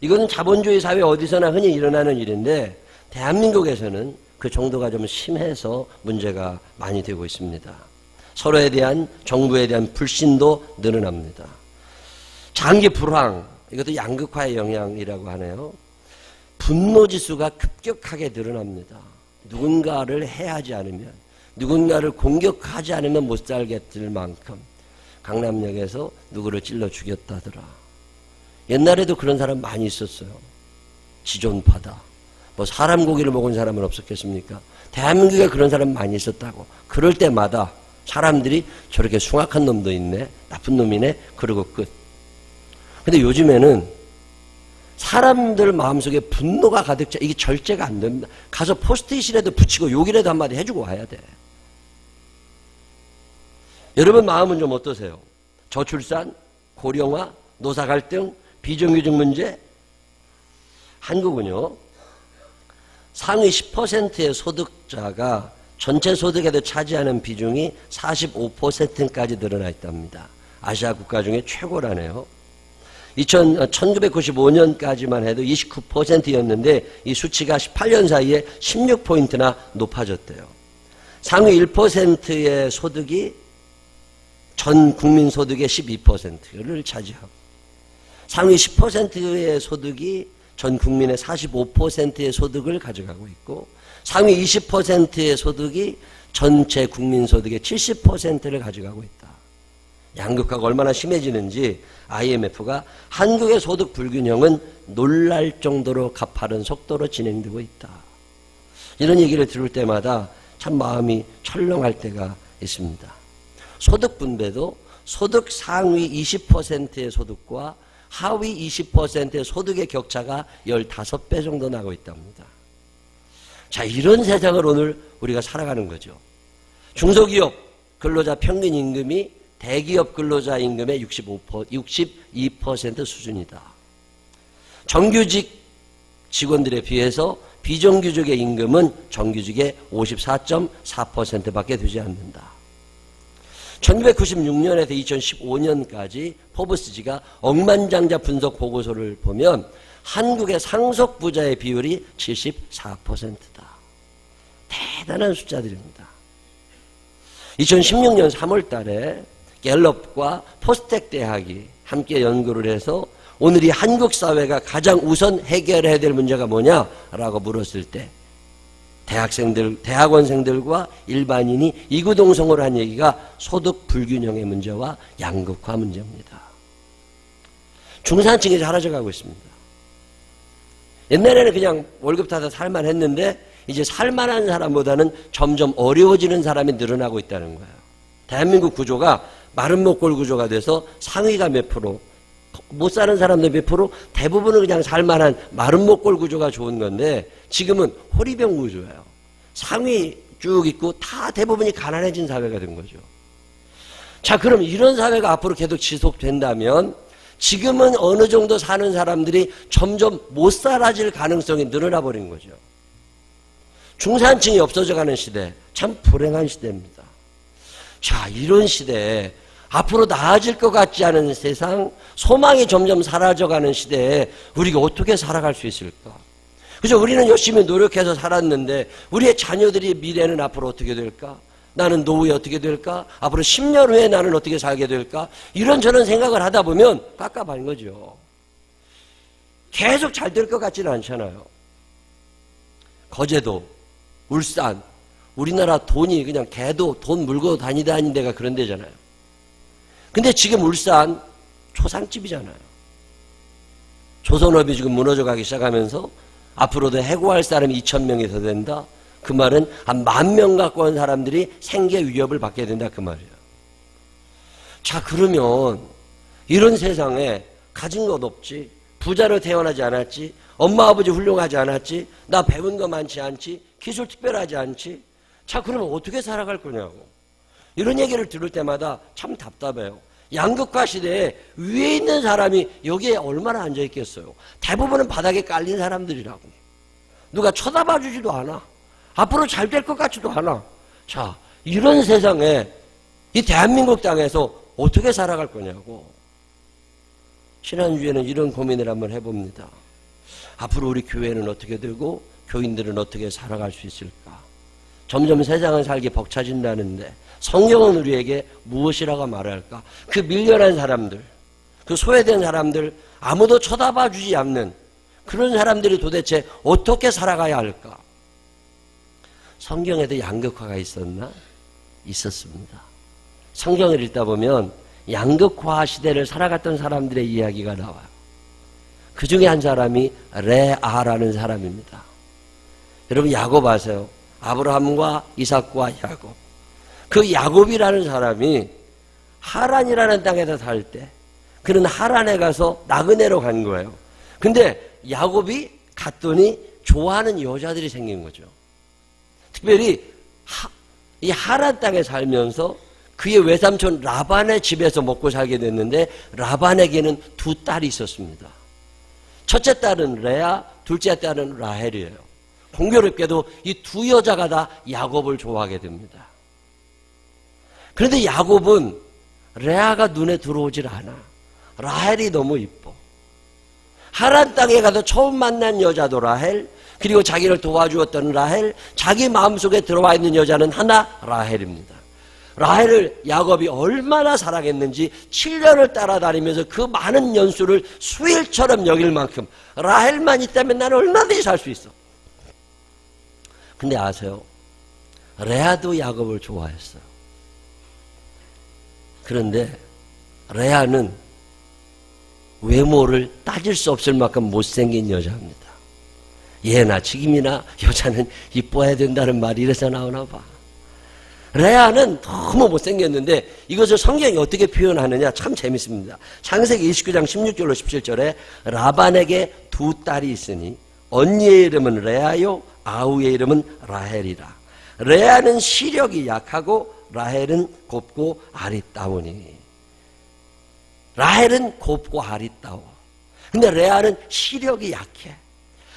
이건 자본주의 사회 어디서나 흔히 일어나는 일인데 대한민국에서는 그 정도가 좀 심해서 문제가 많이 되고 있습니다. 서로에 대한, 정부에 대한 불신도 늘어납니다. 장기 불황, 이것도 양극화의 영향이라고 하네요. 분노지수가 급격하게 늘어납니다. 누군가를 해하지 않으면, 누군가를 공격하지 않으면 못 살겠을 만큼 강남역에서 누구를 찔러 죽였다더라. 옛날에도 그런 사람 많이 있었어요. 지존파다. 뭐 사람 고기를 먹은 사람은 없었겠습니까? 대한민국에 그런 사람 많이 있었다고. 그럴 때마다 사람들이 저렇게 숭악한 놈도 있네, 나쁜 놈이네, 그러고 끝. 근데 요즘에는 사람들 마음속에 분노가 가득 차. 이게 절제가 안 됩니다. 가서 포스트잇이라도 붙이고 욕이라도 한마디 해주고 와야 돼. 여러분 마음은 좀 어떠세요? 저출산, 고령화, 노사 갈등, 비정규직 문제. 한국은요, 상위 10%의 소득자가 전체 소득에도 차지하는 비중이 45%까지 늘어나 있답니다. 아시아 국가 중에 최고라네요. 1995년까지만 해도 29%였는데 이 수치가 18년 사이에 16포인트나 높아졌대요. 상위 1%의 소득이 전 국민 소득의 12%를 차지하고, 상위 10%의 소득이 전 국민의 45%의 소득을 가져가고 있고, 상위 20%의 소득이 전체 국민 소득의 70%를 가져가고 있다. 양극화가 얼마나 심해지는지 IMF가 한국의 소득 불균형은 놀랄 정도로 가파른 속도로 진행되고 있다. 이런 얘기를 들을 때마다 참 마음이 철렁할 때가 있습니다. 소득 분배도 소득 상위 20%의 소득과 하위 20%의 소득의 격차가 15배 정도 나고 있답니다. 자, 이런 세상을 오늘 우리가 살아가는 거죠. 중소기업 근로자 평균 임금이 대기업 근로자 임금의 62% 수준이다. 정규직 직원들에 비해서 비정규직의 임금은 정규직의 54.4%밖에 되지 않는다. 1996년에서 2015년까지 포브스지가 억만장자 분석 보고서를 보면 한국의 상속 부자의 비율이 74%다. 대단한 숫자들입니다. 2016년 3월 달에 갤럽과 포스텍 대학이 함께 연구를 해서 오늘 이 한국 사회가 가장 우선 해결해야 될 문제가 뭐냐라고 물었을 때 대학원생들과 일반인이 이구동성으로 한 얘기가 소득 불균형의 문제와 양극화 문제입니다. 중산층이 사라져가고 있습니다. 옛날에는 그냥 월급 타서 살만 했는데 이제 살만한 사람보다는 점점 어려워지는 사람이 늘어나고 있다는 거예요. 대한민국 구조가 마른 목골 구조가 돼서 상위가 몇 프로, 못 사는 사람들 몇 프로, 대부분은 그냥 살만한 마른 목골 구조가 좋은 건데 지금은 호리병 구조예요. 상위 쭉 있고 다 대부분이 가난해진 사회가 된 거죠. 자, 그럼 이런 사회가 앞으로 계속 지속된다면 지금은 어느 정도 사는 사람들이 점점 못 살아질 가능성이 늘어나 버린 거죠. 중산층이 없어져가는 시대, 참 불행한 시대입니다. 자, 이런 시대에 앞으로 나아질 것 같지 않은 세상, 소망이 점점 사라져가는 시대에 우리가 어떻게 살아갈 수 있을까? 그죠? 우리는 열심히 노력해서 살았는데 우리의 자녀들의 미래는 앞으로 어떻게 될까? 나는 노후에 어떻게 될까? 앞으로 10년 후에 나는 어떻게 살게 될까? 이런저런 생각을 하다 보면 깝깝한 거죠. 계속 잘 될 것 같지는 않잖아요. 거제도, 울산, 우리나라 돈이 그냥 개도 돈 물고 다니는 데가 그런 데잖아요. 근데 지금 울산 초상집이잖아요. 조선업이 지금 무너져가기 시작하면서 앞으로도 해고할 사람이 2,000명이 더 된다. 그 말은 한 10,000명 갖고 온 사람들이 생계 위협을 받게 된다 그 말이에요. 자, 그러면 이런 세상에 가진 것 없지, 부자로 태어나지 않았지, 엄마 아버지 훌륭하지 않았지, 나 배운 거 많지 않지, 기술 특별하지 않지. 자, 그러면 어떻게 살아갈 거냐고. 이런 얘기를 들을 때마다 참 답답해요. 양극화 시대에 위에 있는 사람이 여기에 얼마나 앉아 있겠어요. 대부분은 바닥에 깔린 사람들이라고. 누가 쳐다봐 주지도 않아. 앞으로 잘 될 것 같지도 않아. 자, 이런 세상에 이 대한민국 땅에서 어떻게 살아갈 거냐고. 지난주에는 이런 고민을 한번 해봅니다. 앞으로 우리 교회는 어떻게 되고 교인들은 어떻게 살아갈 수 있을까? 점점 세상은 살기 벅차진다는데 성경은 우리에게 무엇이라고 말할까? 그 밀려난 사람들, 그 소외된 사람들, 아무도 쳐다봐 주지 않는 그런 사람들이 도대체 어떻게 살아가야 할까? 성경에도 양극화가 있었나? 있었습니다. 성경을 읽다 보면 양극화 시대를 살아갔던 사람들의 이야기가 나와요. 그 중에 한 사람이 레아라는 사람입니다. 여러분 야곱 아세요? 아브라함과 이삭과 야곱. 그 야곱이라는 사람이 하란이라는 땅에서 살 때 그는 하란에 가서 나그네로 간 거예요. 근데 야곱이 갔더니 좋아하는 여자들이 생긴 거죠. 특별히 이 하란 땅에 살면서 그의 외삼촌 라반의 집에서 먹고 살게 됐는데 라반에게는 두 딸이 있었습니다. 첫째 딸은 레아, 둘째 딸은 라헬이에요. 공교롭게도 이 두 여자가 다 야곱을 좋아하게 됩니다. 그런데 야곱은 레아가 눈에 들어오질 않아. 라헬이 너무 이뻐. 하란 땅에 가서 처음 만난 여자도 라헬, 그리고 자기를 도와주었던 라헬, 자기 마음속에 들어와 있는 여자는 하나 라헬입니다. 라헬을 야곱이 얼마나 사랑했는지 7년을 따라다니면서 그 많은 연수를 수일처럼 여길 만큼 라헬만 있다면 나는 얼마든지 살 수 있어. 근데 아세요? 레아도 야곱을 좋아했어요. 그런데 레아는 외모를 따질 수 없을 만큼 못생긴 여자입니다. 예나 지금이나 여자는 이뻐야 된다는 말이 이래서 나오나 봐. 레아는 너무 못생겼는데 이것을 성경이 어떻게 표현하느냐 참 재밌습니다. 창세기 29장 16절로 17절에 라반에게 두 딸이 있으니 언니의 이름은 레아요 아우의 이름은 라헬이라. 레아는 시력이 약하고 라헬은 곱고 아리따우니. 라헬은 곱고 아리따워. 근데 레아는 시력이 약해.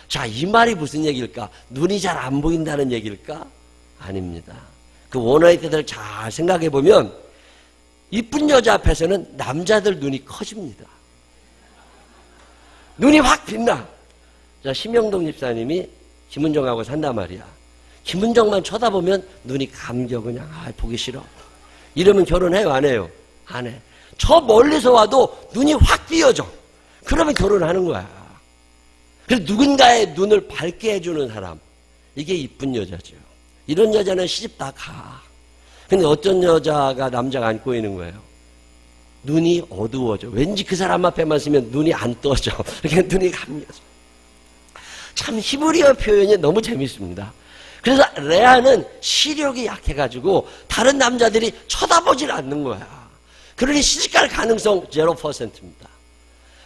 자, 이 말이 무슨 얘기일까? 눈이 잘 안 보인다는 얘기일까? 아닙니다. 그 원어이트들 잘 생각해 보면 이쁜 여자 앞에서는 남자들 눈이 커집니다. 눈이 확 빛나. 자, 심영동 집사님이 김은정하고 산단 말이야. 김은정만 쳐다보면 눈이 감겨 그냥 보기 싫어. 이러면 결혼해요 안 해요? 안 해. 저 멀리서 와도 눈이 확 띄어져. 그러면 결혼하는 거야. 그래서 누군가의 눈을 밝게 해주는 사람, 이게 이쁜 여자죠. 이런 여자는 시집 다 가. 근데 어떤 여자가 남자가 안 꼬이는 거예요? 눈이 어두워져. 왠지 그 사람 앞에만 서면 눈이 안 떠져. 그러니까 눈이 감겨져. 참 히브리어 표현이 너무 재밌습니다. 그래서 레아는 시력이 약해가지고 다른 남자들이 쳐다보질 않는 거야. 그러니 시집갈 가능성 0%입니다.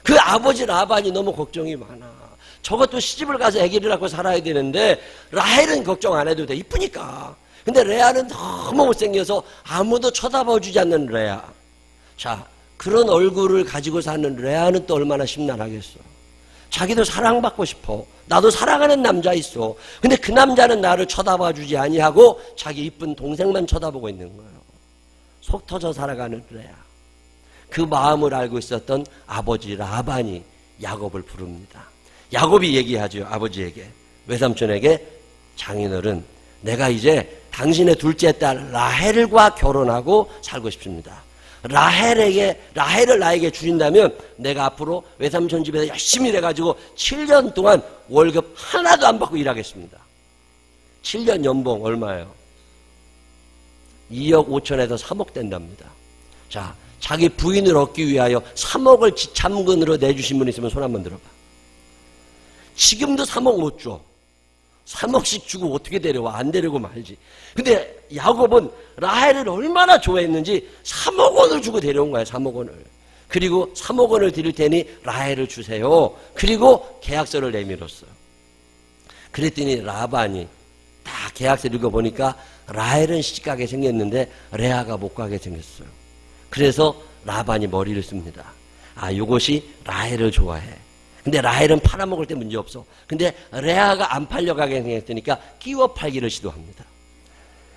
그 아버지 라반이 너무 걱정이 많아. 저것도 시집을 가서 아기를 낳고 살아야 되는데 라헬은 걱정 안 해도 돼. 이쁘니까. 근데 레아는 너무 못생겨서 아무도 쳐다봐주지 않는 레아. 자, 그런 얼굴을 가지고 사는 레아는 또 얼마나 심란하겠어. 자기도 사랑받고 싶어. 나도 사랑하는 남자 있어. 근데 그 남자는 나를 쳐다봐주지 아니하고 자기 이쁜 동생만 쳐다보고 있는 거예요. 속 터져 살아가는 레아. 그 마음을 알고 있었던 아버지 라반이 야곱을 부릅니다. 야곱이 얘기하죠. 아버지에게, 외삼촌에게, 장인어른, 내가 이제 당신의 둘째 딸 라헬과 결혼하고 살고 싶습니다. 라헬을 나에게 주신다면 내가 앞으로 외삼촌 집에서 열심히 일해가지고 7년 동안 월급 하나도 안 받고 일하겠습니다. 7년 연봉 얼마예요? 2억 5천에서 3억 된답니다. 자, 자기 부인을 얻기 위하여 3억을 지참금으로 내주신 분 있으면 손 한번 들어봐. 지금도 3억 못 줘. 3억씩 주고 어떻게 데려와? 안 데리고 말지. 근데 야곱은 라헬을 얼마나 좋아했는지 3억 원을 주고 데려온 거야. 3억 원을. 그리고 3억 원을 드릴 테니 라헬을 주세요. 그리고 계약서를 내밀었어요. 그랬더니 라반이 딱 계약서 읽어보니까 라헬은 시집가게 생겼는데 레아가 못 가게 생겼어요. 그래서 라반이 머리를 씁니다. 아, 이것이 라헬을 좋아해. 근데 라헬은 팔아먹을 때 문제 없어. 근데 레아가 안 팔려가게 생겼으니까 끼워 팔기를 시도합니다.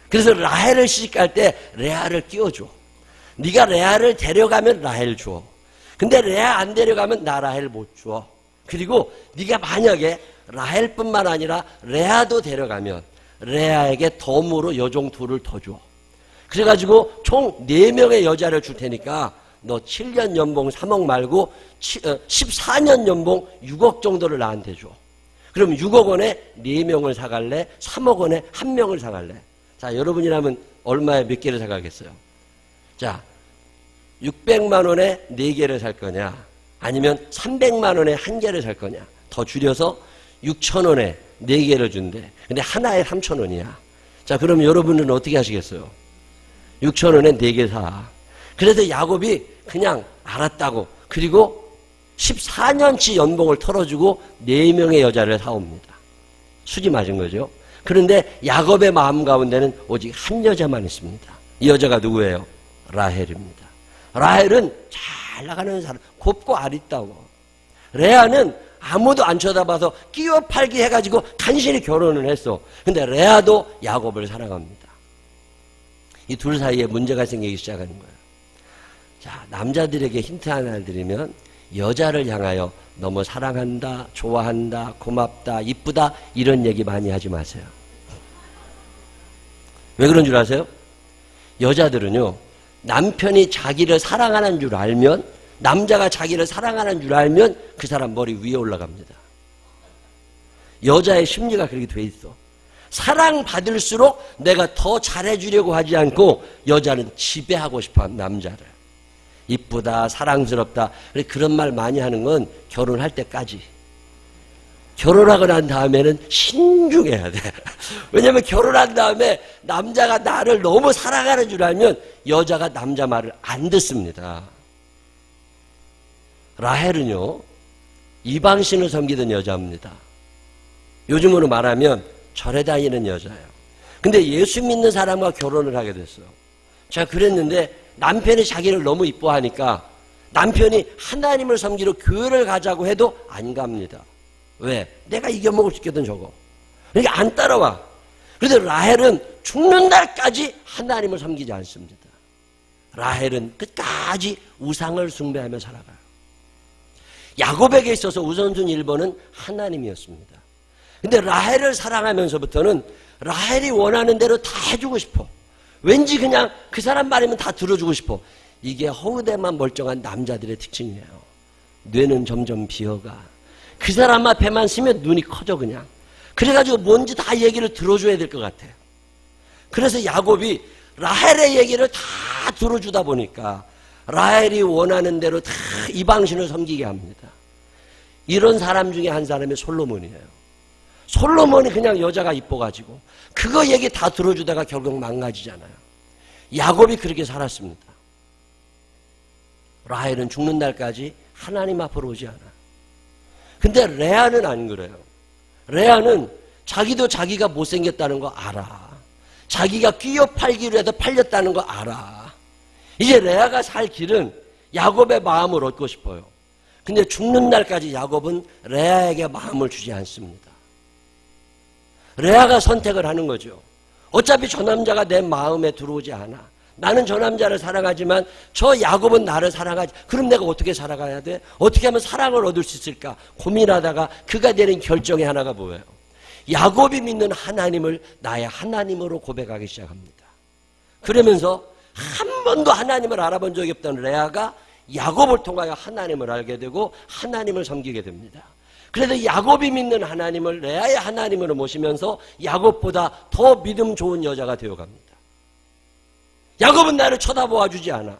그래서 라헬을 시집갈 때 레아를 끼워줘. 네가 레아를 데려가면 라헬 줘. 근데 레아 안 데려가면 나 라헬 못 줘. 그리고 네가 만약에 라헬뿐만 아니라 레아도 데려가면 레아에게 덤으로 여종 둘을 더 줘. 그래가지고 총 4명의 여자를 줄 테니까 너 7년 연봉 3억 말고 14년 연봉 6억 정도를 나한테 줘. 그럼 6억 원에 4명을 사갈래? 3억 원에 1명을 사갈래? 자, 여러분이라면 얼마에 몇 개를 사가겠어요? 자, 600만 원에 4개를 살 거냐? 아니면 300만 원에 1개를 살 거냐? 더 줄여서 6천 원에 4개를 준대. 근데 하나에 3천 원이야. 자, 그럼 여러분은 어떻게 하시겠어요? 6천 원에 4개 사. 그래서 야곱이 그냥 알았다고. 그리고 14년치 연봉을 털어주고 4명의 여자를 사옵니다. 수지 맞은 거죠. 그런데 야곱의 마음 가운데는 오직 한 여자만 있습니다. 이 여자가 누구예요? 라헬입니다. 라헬은 잘 나가는 사람, 곱고 아리따워. 레아는 아무도 안 쳐다봐서 끼워 팔기 해가지고 간신히 결혼을 했어. 근데 레아도 야곱을 사랑합니다. 이 둘 사이에 문제가 생기기 시작하는 거예요. 자, 남자들에게 힌트 하나 드리면 여자를 향하여 너무 사랑한다, 좋아한다, 고맙다, 이쁘다 이런 얘기 많이 하지 마세요. 왜 그런 줄 아세요? 여자들은요, 남편이 자기를 사랑하는 줄 알면, 남자가 자기를 사랑하는 줄 알면 그 사람 머리 위에 올라갑니다. 여자의 심리가 그렇게 돼 있어. 사랑받을수록 내가 더 잘해주려고 하지 않고 여자는 지배하고 싶어 하는 남자를. 이쁘다, 사랑스럽다. 그런 말 많이 하는 건 결혼할 때까지. 결혼하고 난 다음에는 신중해야 돼. 왜냐면 결혼한 다음에 남자가 나를 너무 사랑하는 줄 알면 여자가 남자 말을 안 듣습니다. 라헬은요, 이방신을 섬기던 여자입니다. 요즘으로 말하면 절에 다니는 여자예요. 근데 예수 믿는 사람과 결혼을 하게 됐어요. 자, 그랬는데 남편이 자기를 너무 이뻐하니까 남편이 하나님을 섬기러 교회를 가자고 해도 안 갑니다. 왜? 내가 이겨먹을 수 있거든 저거. 그러니까 안 따라와. 그런데 라헬은 죽는 날까지 하나님을 섬기지 않습니다. 라헬은 끝까지 우상을 숭배하며 살아가요. 야곱에게 있어서 우선순위 1번은 하나님이었습니다. 근데 라헬을 사랑하면서부터는 라헬이 원하는 대로 다 해주고 싶어. 왠지 그냥 그 사람 말이면 다 들어주고 싶어. 이게 허우대만 멀쩡한 남자들의 특징이에요. 뇌는 점점 비어가. 그 사람 앞에만 서면 눈이 커져 그냥. 그래가지고 뭔지 다 얘기를 들어줘야 될 것 같아. 그래서 야곱이 라헬의 얘기를 다 들어주다 보니까 라헬이 원하는 대로 다 이방신을 섬기게 합니다. 이런 사람 중에 한 사람이 솔로몬이에요. 솔로몬이 그냥 여자가 이뻐가지고 그거 얘기 다 들어주다가 결국 망가지잖아요. 야곱이 그렇게 살았습니다. 라헬은 죽는 날까지 하나님 앞으로 오지 않아. 근데 레아는 안 그래요. 레아는 자기도 자기가 못생겼다는 거 알아. 자기가 끼어 팔기로 해서 팔렸다는 거 알아. 이제 레아가 살 길은 야곱의 마음을 얻고 싶어요. 근데 죽는 날까지 야곱은 레아에게 마음을 주지 않습니다. 레아가 선택을 하는 거죠. 어차피 저 남자가 내 마음에 들어오지 않아. 나는 저 남자를 사랑하지만 저 야곱은 나를 사랑하지. 그럼 내가 어떻게 살아가야 돼? 어떻게 하면 사랑을 얻을 수 있을까? 고민하다가 그가 내린 결정의 하나가 뭐예요? 야곱이 믿는 하나님을 나의 하나님으로 고백하기 시작합니다. 그러면서 한 번도 하나님을 알아본 적이 없던 레아가 야곱을 통하여 하나님을 알게 되고 하나님을 섬기게 됩니다. 그래서 야곱이 믿는 하나님을 레아의 하나님으로 모시면서 야곱보다 더 믿음 좋은 여자가 되어갑니다. 야곱은 나를 쳐다보아 주지 않아.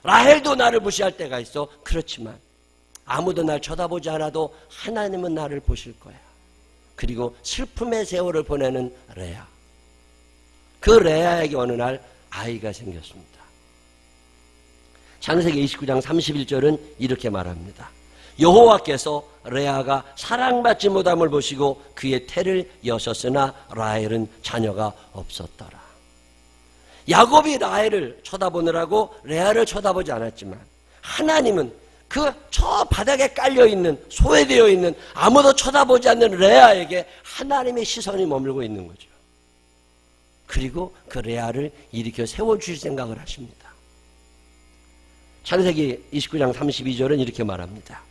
라헬도 나를 무시할 때가 있어. 그렇지만 아무도 날 쳐다보지 않아도 하나님은 나를 보실 거야. 그리고 슬픔의 세월을 보내는 레아. 그 레아에게 어느 날 아이가 생겼습니다. 창세기 29장 31절은 이렇게 말합니다. 여호와께서 레아가 사랑받지 못함을 보시고 그의 태를 여셨으나 라헬은 자녀가 없었더라. 야곱이 라헬을 쳐다보느라고 레아를 쳐다보지 않았지만 하나님은 그 저 바닥에 깔려있는 소외되어 있는 아무도 쳐다보지 않는 레아에게 하나님의 시선이 머물고 있는 거죠. 그리고 그 레아를 일으켜 세워주실 생각을 하십니다. 창세기 29장 32절은 이렇게 말합니다.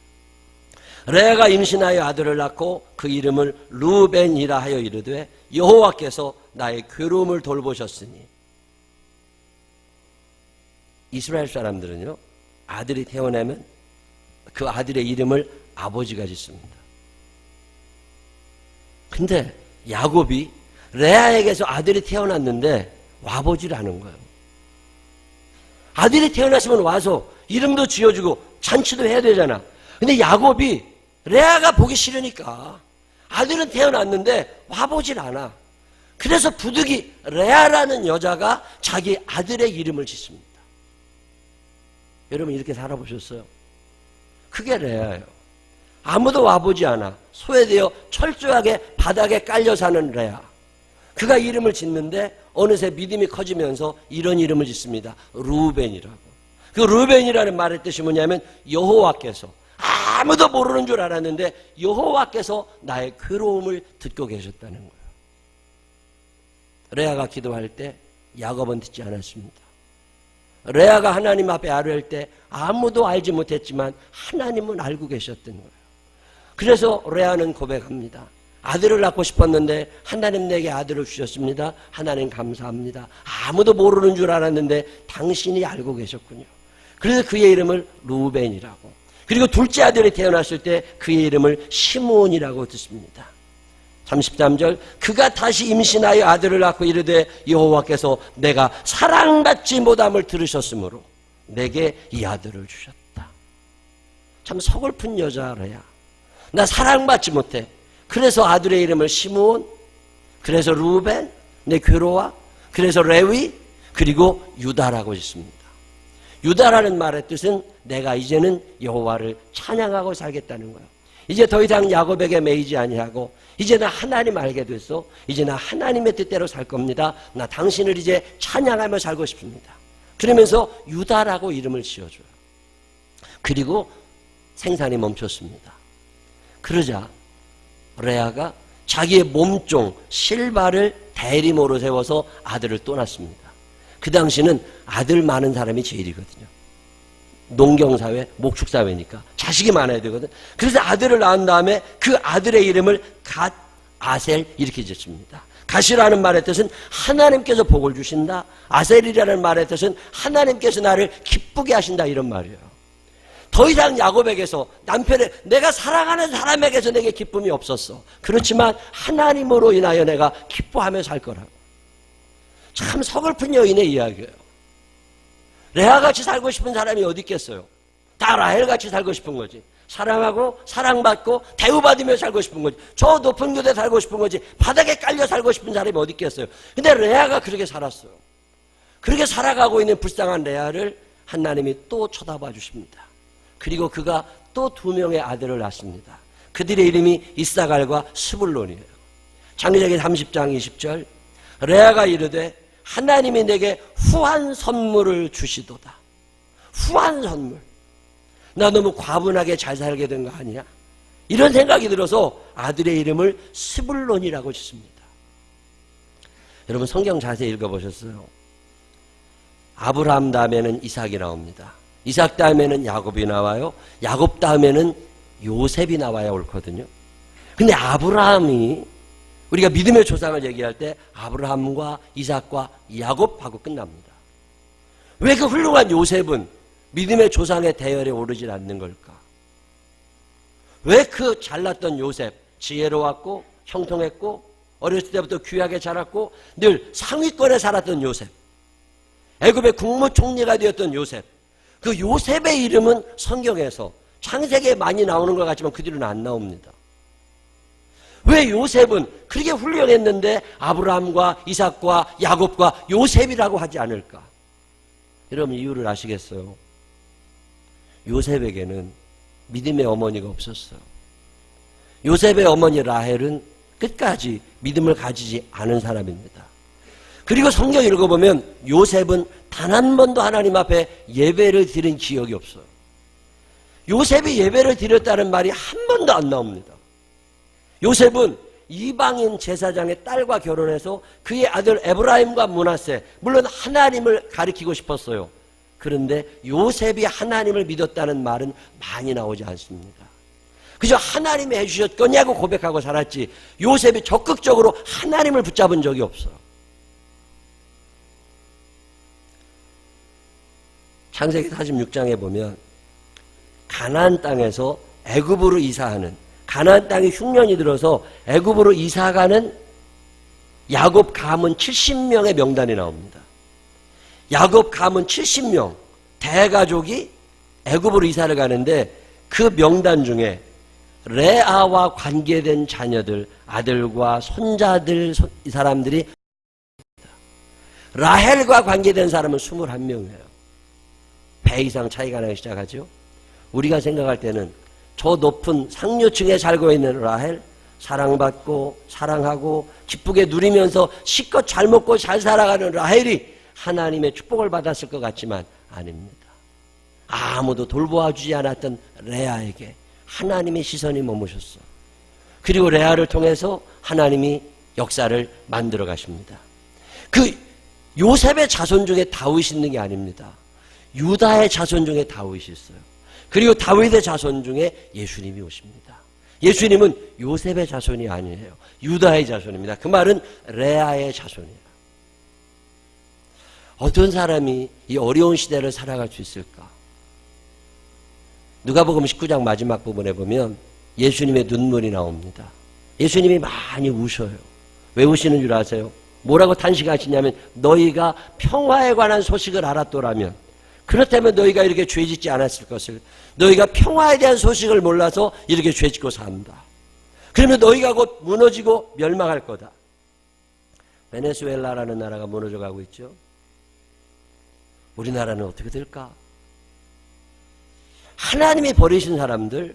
레아가 임신하여 아들을 낳고 그 이름을 루벤이라 하여 이르되 여호와께서 나의 괴로움을 돌보셨으니. 이스라엘 사람들은요, 아들이 태어나면 그 아들의 이름을 아버지가 짓습니다. 근데 야곱이 레아에게서 아들이 태어났는데 와보지를 않은 거예요. 아들이 태어났으면 와서 이름도 지어주고 잔치도 해야 되잖아. 근데 야곱이 레아가 보기 싫으니까 아들은 태어났는데 와보질 않아. 그래서 부득이 레아라는 여자가 자기 아들의 이름을 짓습니다. 여러분 이렇게 살아보셨어요? 그게 레아예요. 아무도 와보지 않아. 소외되어 철저하게 바닥에 깔려 사는 레아. 그가 이름을 짓는데 어느새 믿음이 커지면서 이런 이름을 짓습니다. 루벤이라고. 그 루벤이라는 말의 뜻이 뭐냐면 여호와께서, 아무도 모르는 줄 알았는데 여호와께서 나의 괴로움을 듣고 계셨다는 거예요. 레아가 기도할 때 야곱은 듣지 않았습니다. 레아가 하나님 앞에 아뢰할 때 아무도 알지 못했지만 하나님은 알고 계셨던 거예요. 그래서 레아는 고백합니다. 아들을 낳고 싶었는데 하나님 내게 아들을 주셨습니다. 하나님 감사합니다. 아무도 모르는 줄 알았는데 당신이 알고 계셨군요. 그래서 그의 이름을 루벤이라고. 그리고 둘째 아들이 태어났을 때 그의 이름을 시므온이라고 듣습니다. 33절 그가 다시 임신하여 아들을 낳고 이르되 여호와께서 내가 사랑받지 못함을 들으셨으므로 내게 이 아들을 주셨다. 참 서글픈 여자래야. 나 사랑받지 못해. 그래서 아들의 이름을 시므온, 그래서 루벤, 내 괴로워, 그래서 레위, 그리고 유다라고 짓습니다. 유다라는 말의 뜻은 내가 이제는 여호와를 찬양하고 살겠다는 거예요. 이제 더 이상 야곱에게 매이지 아니하고 이제 나 하나님 알게 됐어. 이제 나 하나님의 뜻대로 살 겁니다. 나 당신을 이제 찬양하며 살고 싶습니다. 그러면서 유다라고 이름을 지어줘요. 그리고 생산이 멈췄습니다. 그러자 레아가 자기의 몸종 실바를 대리모로 세워서 아들을 또 낳습니다. 그 당시는 아들 많은 사람이 제일이거든요. 농경사회, 목축사회니까 자식이 많아야 되거든. 그래서 아들을 낳은 다음에 그 아들의 이름을 갓, 아셀 이렇게 짓습니다. 갓이라는 말의 뜻은 하나님께서 복을 주신다. 아셀이라는 말의 뜻은 하나님께서 나를 기쁘게 하신다, 이런 말이에요. 더 이상 야곱에게서 내가 사랑하는 사람에게서 내게 기쁨이 없었어. 그렇지만 하나님으로 인하여 내가 기뻐하며 살 거라고. 참 서글픈 여인의 이야기예요. 레아같이 살고 싶은 사람이 어디 있겠어요? 다 라헬같이 살고 싶은 거지. 사랑하고 사랑받고 대우받으며 살고 싶은 거지. 저 높은 교대 살고 싶은 거지. 바닥에 깔려 살고 싶은 사람이 어디 있겠어요? 근데 레아가 그렇게 살았어요. 그렇게 살아가고 있는 불쌍한 레아를 하나님이 또 쳐다봐 주십니다. 그리고 그가 또 2명의 아들을 낳습니다. 그들의 이름이 이사갈과 스불론이에요. 창세기 30장 20절, 레아가 이르되 하나님이 내게 후한 선물을 주시도다. 후한 선물. 나 너무 과분하게 잘 살게 된 거 아니야? 이런 생각이 들어서 아들의 이름을 스불론이라고 짓습니다. 여러분 성경 자세히 읽어보셨어요? 아브라함 다음에는 이삭이 나옵니다. 이삭 다음에는 야곱이 나와요. 야곱 다음에는 요셉이 나와야 옳거든요. 근데 아브라함이 우리가 믿음의 조상을 얘기할 때 아브라함과 이삭과 야곱하고 끝납니다. 왜 그 훌륭한 요셉은 믿음의 조상의 대열에 오르질 않는 걸까? 왜 그 잘났던 요셉, 지혜로웠고 형통했고 어렸을 때부터 귀하게 자랐고 늘 상위권에 살았던 요셉, 애굽의 국무총리가 되었던 요셉, 그 요셉의 이름은 성경에서 창세기에 많이 나오는 것 같지만 그 뒤로는 안 나옵니다. 왜 요셉은 그렇게 훌륭했는데 아브라함과 이삭과 야곱과 요셉이라고 하지 않을까? 여러분 이유를 아시겠어요? 요셉에게는 믿음의 어머니가 없었어요. 요셉의 어머니 라헬은 끝까지 믿음을 가지지 않은 사람입니다. 그리고 성경 읽어보면 요셉은 단 한 번도 하나님 앞에 예배를 드린 기억이 없어요. 요셉이 예배를 드렸다는 말이 한 번도 안 나옵니다. 요셉은 이방인 제사장의 딸과 결혼해서 그의 아들 에브라임과 므낫세, 물론 하나님을 가리키고 싶었어요. 그런데 요셉이 하나님을 믿었다는 말은 많이 나오지 않습니다. 그저 하나님이 해주셨거냐고 고백하고 살았지 요셉이 적극적으로 하나님을 붙잡은 적이 없어요. 창세기 46장에 보면 가나안 땅에서 애굽으로 이사하는, 가나안 땅이 흉년이 들어서 애굽으로 이사가는 야곱 가문 70명의 명단이 나옵니다. 야곱 가문 70명 대가족이 애굽으로 이사를 가는데 그 명단 중에 레아와 관계된 자녀들, 아들과 손자들, 이 사람들이 라헬과 관계된 사람은 21명이에요. 배 이상 차이가 나기 시작하죠. 우리가 생각할 때는 저 높은 상류층에 살고 있는 라헬, 사랑받고 사랑하고 기쁘게 누리면서 실컷 잘 먹고 잘 살아가는 라헬이 하나님의 축복을 받았을 것 같지만 아닙니다. 아무도 돌보아주지 않았던 레아에게 하나님의 시선이 머무셨어요. 그리고 레아를 통해서 하나님이 역사를 만들어 가십니다. 그 요셉의 자손 중에 다윗이 있는 게 아닙니다. 유다의 자손 중에 다윗이 있어요. 그리고 다윗의 자손 중에 예수님이 오십니다. 예수님은 요셉의 자손이 아니에요. 유다의 자손입니다. 그 말은 레아의 자손이에요. 어떤 사람이 이 어려운 시대를 살아갈 수 있을까? 누가복음 19장 마지막 부분에 보면 예수님의 눈물이 나옵니다. 예수님이 많이 우셔요. 왜 우시는 줄 아세요? 뭐라고 탄식하시냐면 너희가 평화에 관한 소식을 알았더라면, 그렇다면 너희가 이렇게 죄짓지 않았을 것을, 너희가 평화에 대한 소식을 몰라서 이렇게 죄짓고 산다. 그러면 너희가 곧 무너지고 멸망할 거다. 베네수엘라라는 나라가 무너져가고 있죠. 우리나라는 어떻게 될까? 하나님이 버리신 사람들,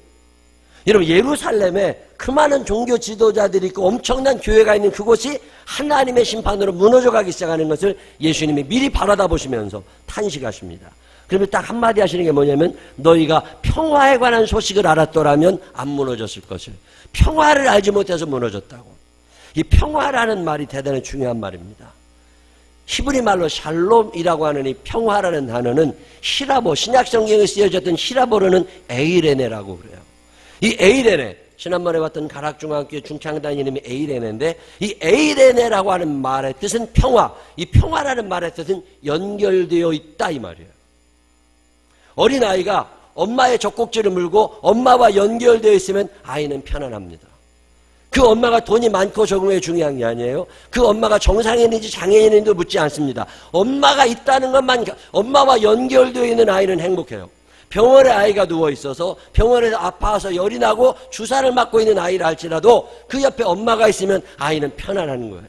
여러분 예루살렘에 그 많은 종교 지도자들이 있고 엄청난 교회가 있는 그곳이 하나님의 심판으로 무너져가기 시작하는 것을 예수님이 미리 바라다 보시면서 탄식하십니다. 그러면 딱 한마디 하시는 게 뭐냐면 너희가 평화에 관한 소식을 알았더라면 안 무너졌을 것을, 평화를 알지 못해서 무너졌다고. 이 평화라는 말이 대단히 중요한 말입니다. 히브리 말로 샬롬이라고 하는 이 평화라는 단어는 히라보, 신약성경에 쓰여졌던 히라보로는 에이레네라고 그래요. 이 에이레네, 지난번에 봤던 가락중앙교회 중창단 이름이 에이레네인데 이 에이레네라고 하는 말의 뜻은 평화, 이 평화라는 말의 뜻은 연결되어 있다 이 말이에요. 어린아이가 엄마의 젖꼭지를 물고 엄마와 연결되어 있으면 아이는 편안합니다. 그 엄마가 돈이 많고 적은 게 중요한 게 아니에요. 그 엄마가 정상인인지 장애인인지도 묻지 않습니다. 엄마가 있다는 것만, 엄마와 연결되어 있는 아이는 행복해요. 병원에 아이가 누워있어서 병원에서 아파서 열이 나고 주사를 맞고 있는 아이를 할지라도 그 옆에 엄마가 있으면 아이는 편안한 거예요.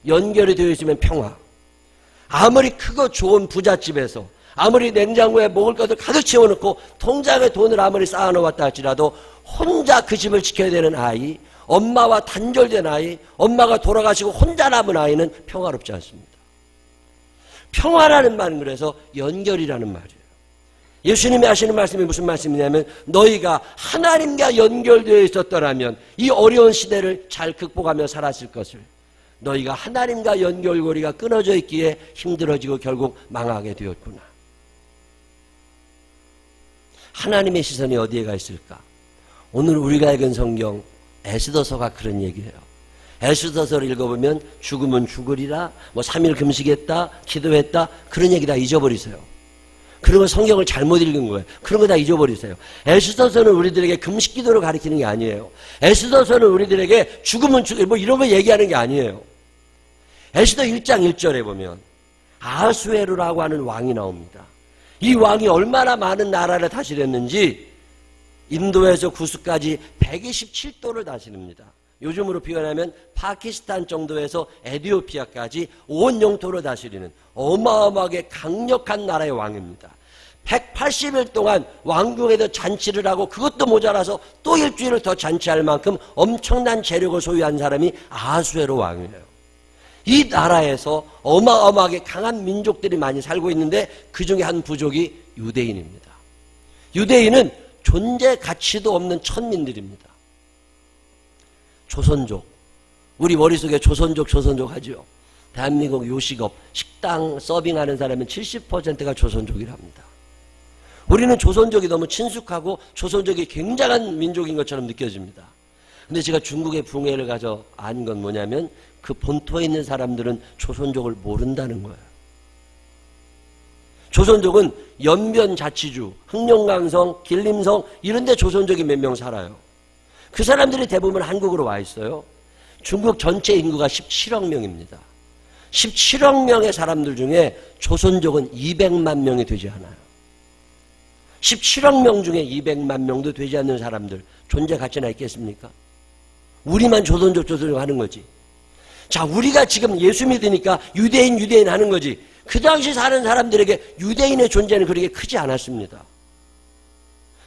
연결이 되어 있으면 평화. 아무리 크고 좋은 부잣집에서 아무리 냉장고에 먹을 것을 가득 채워놓고 통장에 돈을 아무리 쌓아놓았다 할지라도 혼자 그 집을 지켜야 되는 아이, 엄마와 단절된 아이, 엄마가 돌아가시고 혼자 남은 아이는 평화롭지 않습니다. 평화라는 말은 그래서 연결이라는 말이에요. 예수님이 하시는 말씀이 무슨 말씀이냐면 너희가 하나님과 연결되어 있었더라면 이 어려운 시대를 잘 극복하며 살았을 것을, 너희가 하나님과 연결고리가 끊어져 있기에 힘들어지고 결국 망하게 되었구나. 하나님의 시선이 어디에 가 있을까? 오늘 우리가 읽은 성경 에스더서가 그런 얘기예요. 에스더서를 읽어보면 죽으면 죽으리라, 3일 금식했다, 기도했다, 그런 얘기 다 잊어버리세요. 그런 거 성경을 잘못 읽은 거예요. 그런 거 다 잊어버리세요. 에스더서는 우리들에게 금식 기도를 가르치는 게 아니에요. 에스더서는 우리들에게 죽으면 이런 거 얘기하는 게 아니에요. 에스더 1장 1절에 보면 아하수에로라고 하는 왕이 나옵니다. 이 왕이 얼마나 많은 나라를 다스렸는지 인도에서 구스까지 127도를 다스립니다. 요즘으로 표현하면 파키스탄 정도에서 에티오피아까지 온 영토를 다스리는 어마어마하게 강력한 나라의 왕입니다. 180일 동안 왕궁에서 잔치를 하고 그것도 모자라서 또 일주일을 더 잔치할 만큼 엄청난 재력을 소유한 사람이 아하수에로 왕이에요. 이 나라에서 어마어마하게 강한 민족들이 많이 살고 있는데 그 중에 한 부족이 유대인입니다. 유대인은 존재 가치도 없는 천민들입니다. 조선족, 우리 머릿속에 조선족 하죠. 대한민국 요식업, 식당 서빙하는 사람은 70%가 조선족이랍니다. 우리는 조선족이 너무 친숙하고 조선족이 굉장한 민족인 것처럼 느껴집니다. 근데 제가 중국의 붕해를 가져 안 건 뭐냐면 그 본토에 있는 사람들은 조선족을 모른다는 거예요. 조선족은 연변자치주, 흑룡강성, 길림성 이런 데 조선족이 몇 명 살아요. 그 사람들이 대부분 한국으로 와 있어요. 중국 전체 인구가 17억 명입니다. 17억 명의 사람들 중에 조선족은 200만 명이 되지 않아요. 17억 명 중에 200만 명도 되지 않는 사람들 존재 가치나 있겠습니까? 우리만 조선족 하는 거지. 자, 우리가 지금 예수 믿으니까 유대인 하는 거지. 그 당시 사는 사람들에게 유대인의 존재는 그렇게 크지 않았습니다.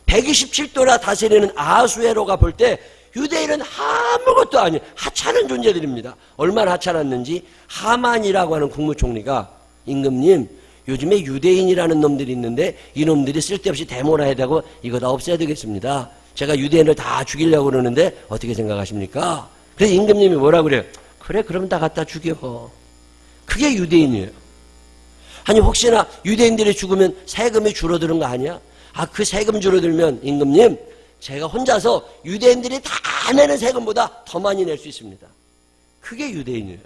127도나 다스리는 아하수에로가 볼 때 유대인은 아무것도 아니에요. 하찮은 존재들입니다. 얼마나 하찮았는지 하만이라고 하는 국무총리가 임금님, 요즘에 유대인이라는 놈들이 있는데 이놈들이 쓸데없이 데모나 해대고 이거 다 없애야 되겠습니다. 제가 유대인을 다 죽이려고 그러는데 어떻게 생각하십니까? 그래서 임금님이 뭐라 그래요? 그래, 그럼 다 갖다 죽여. 그게 유대인이에요. 아니, 혹시나 유대인들이 죽으면 세금이 줄어드는 거 아니야? 아, 그 세금 줄어들면 임금님, 제가 혼자서 유대인들이 다 내는 세금보다 더 많이 낼 수 있습니다. 그게 유대인이에요.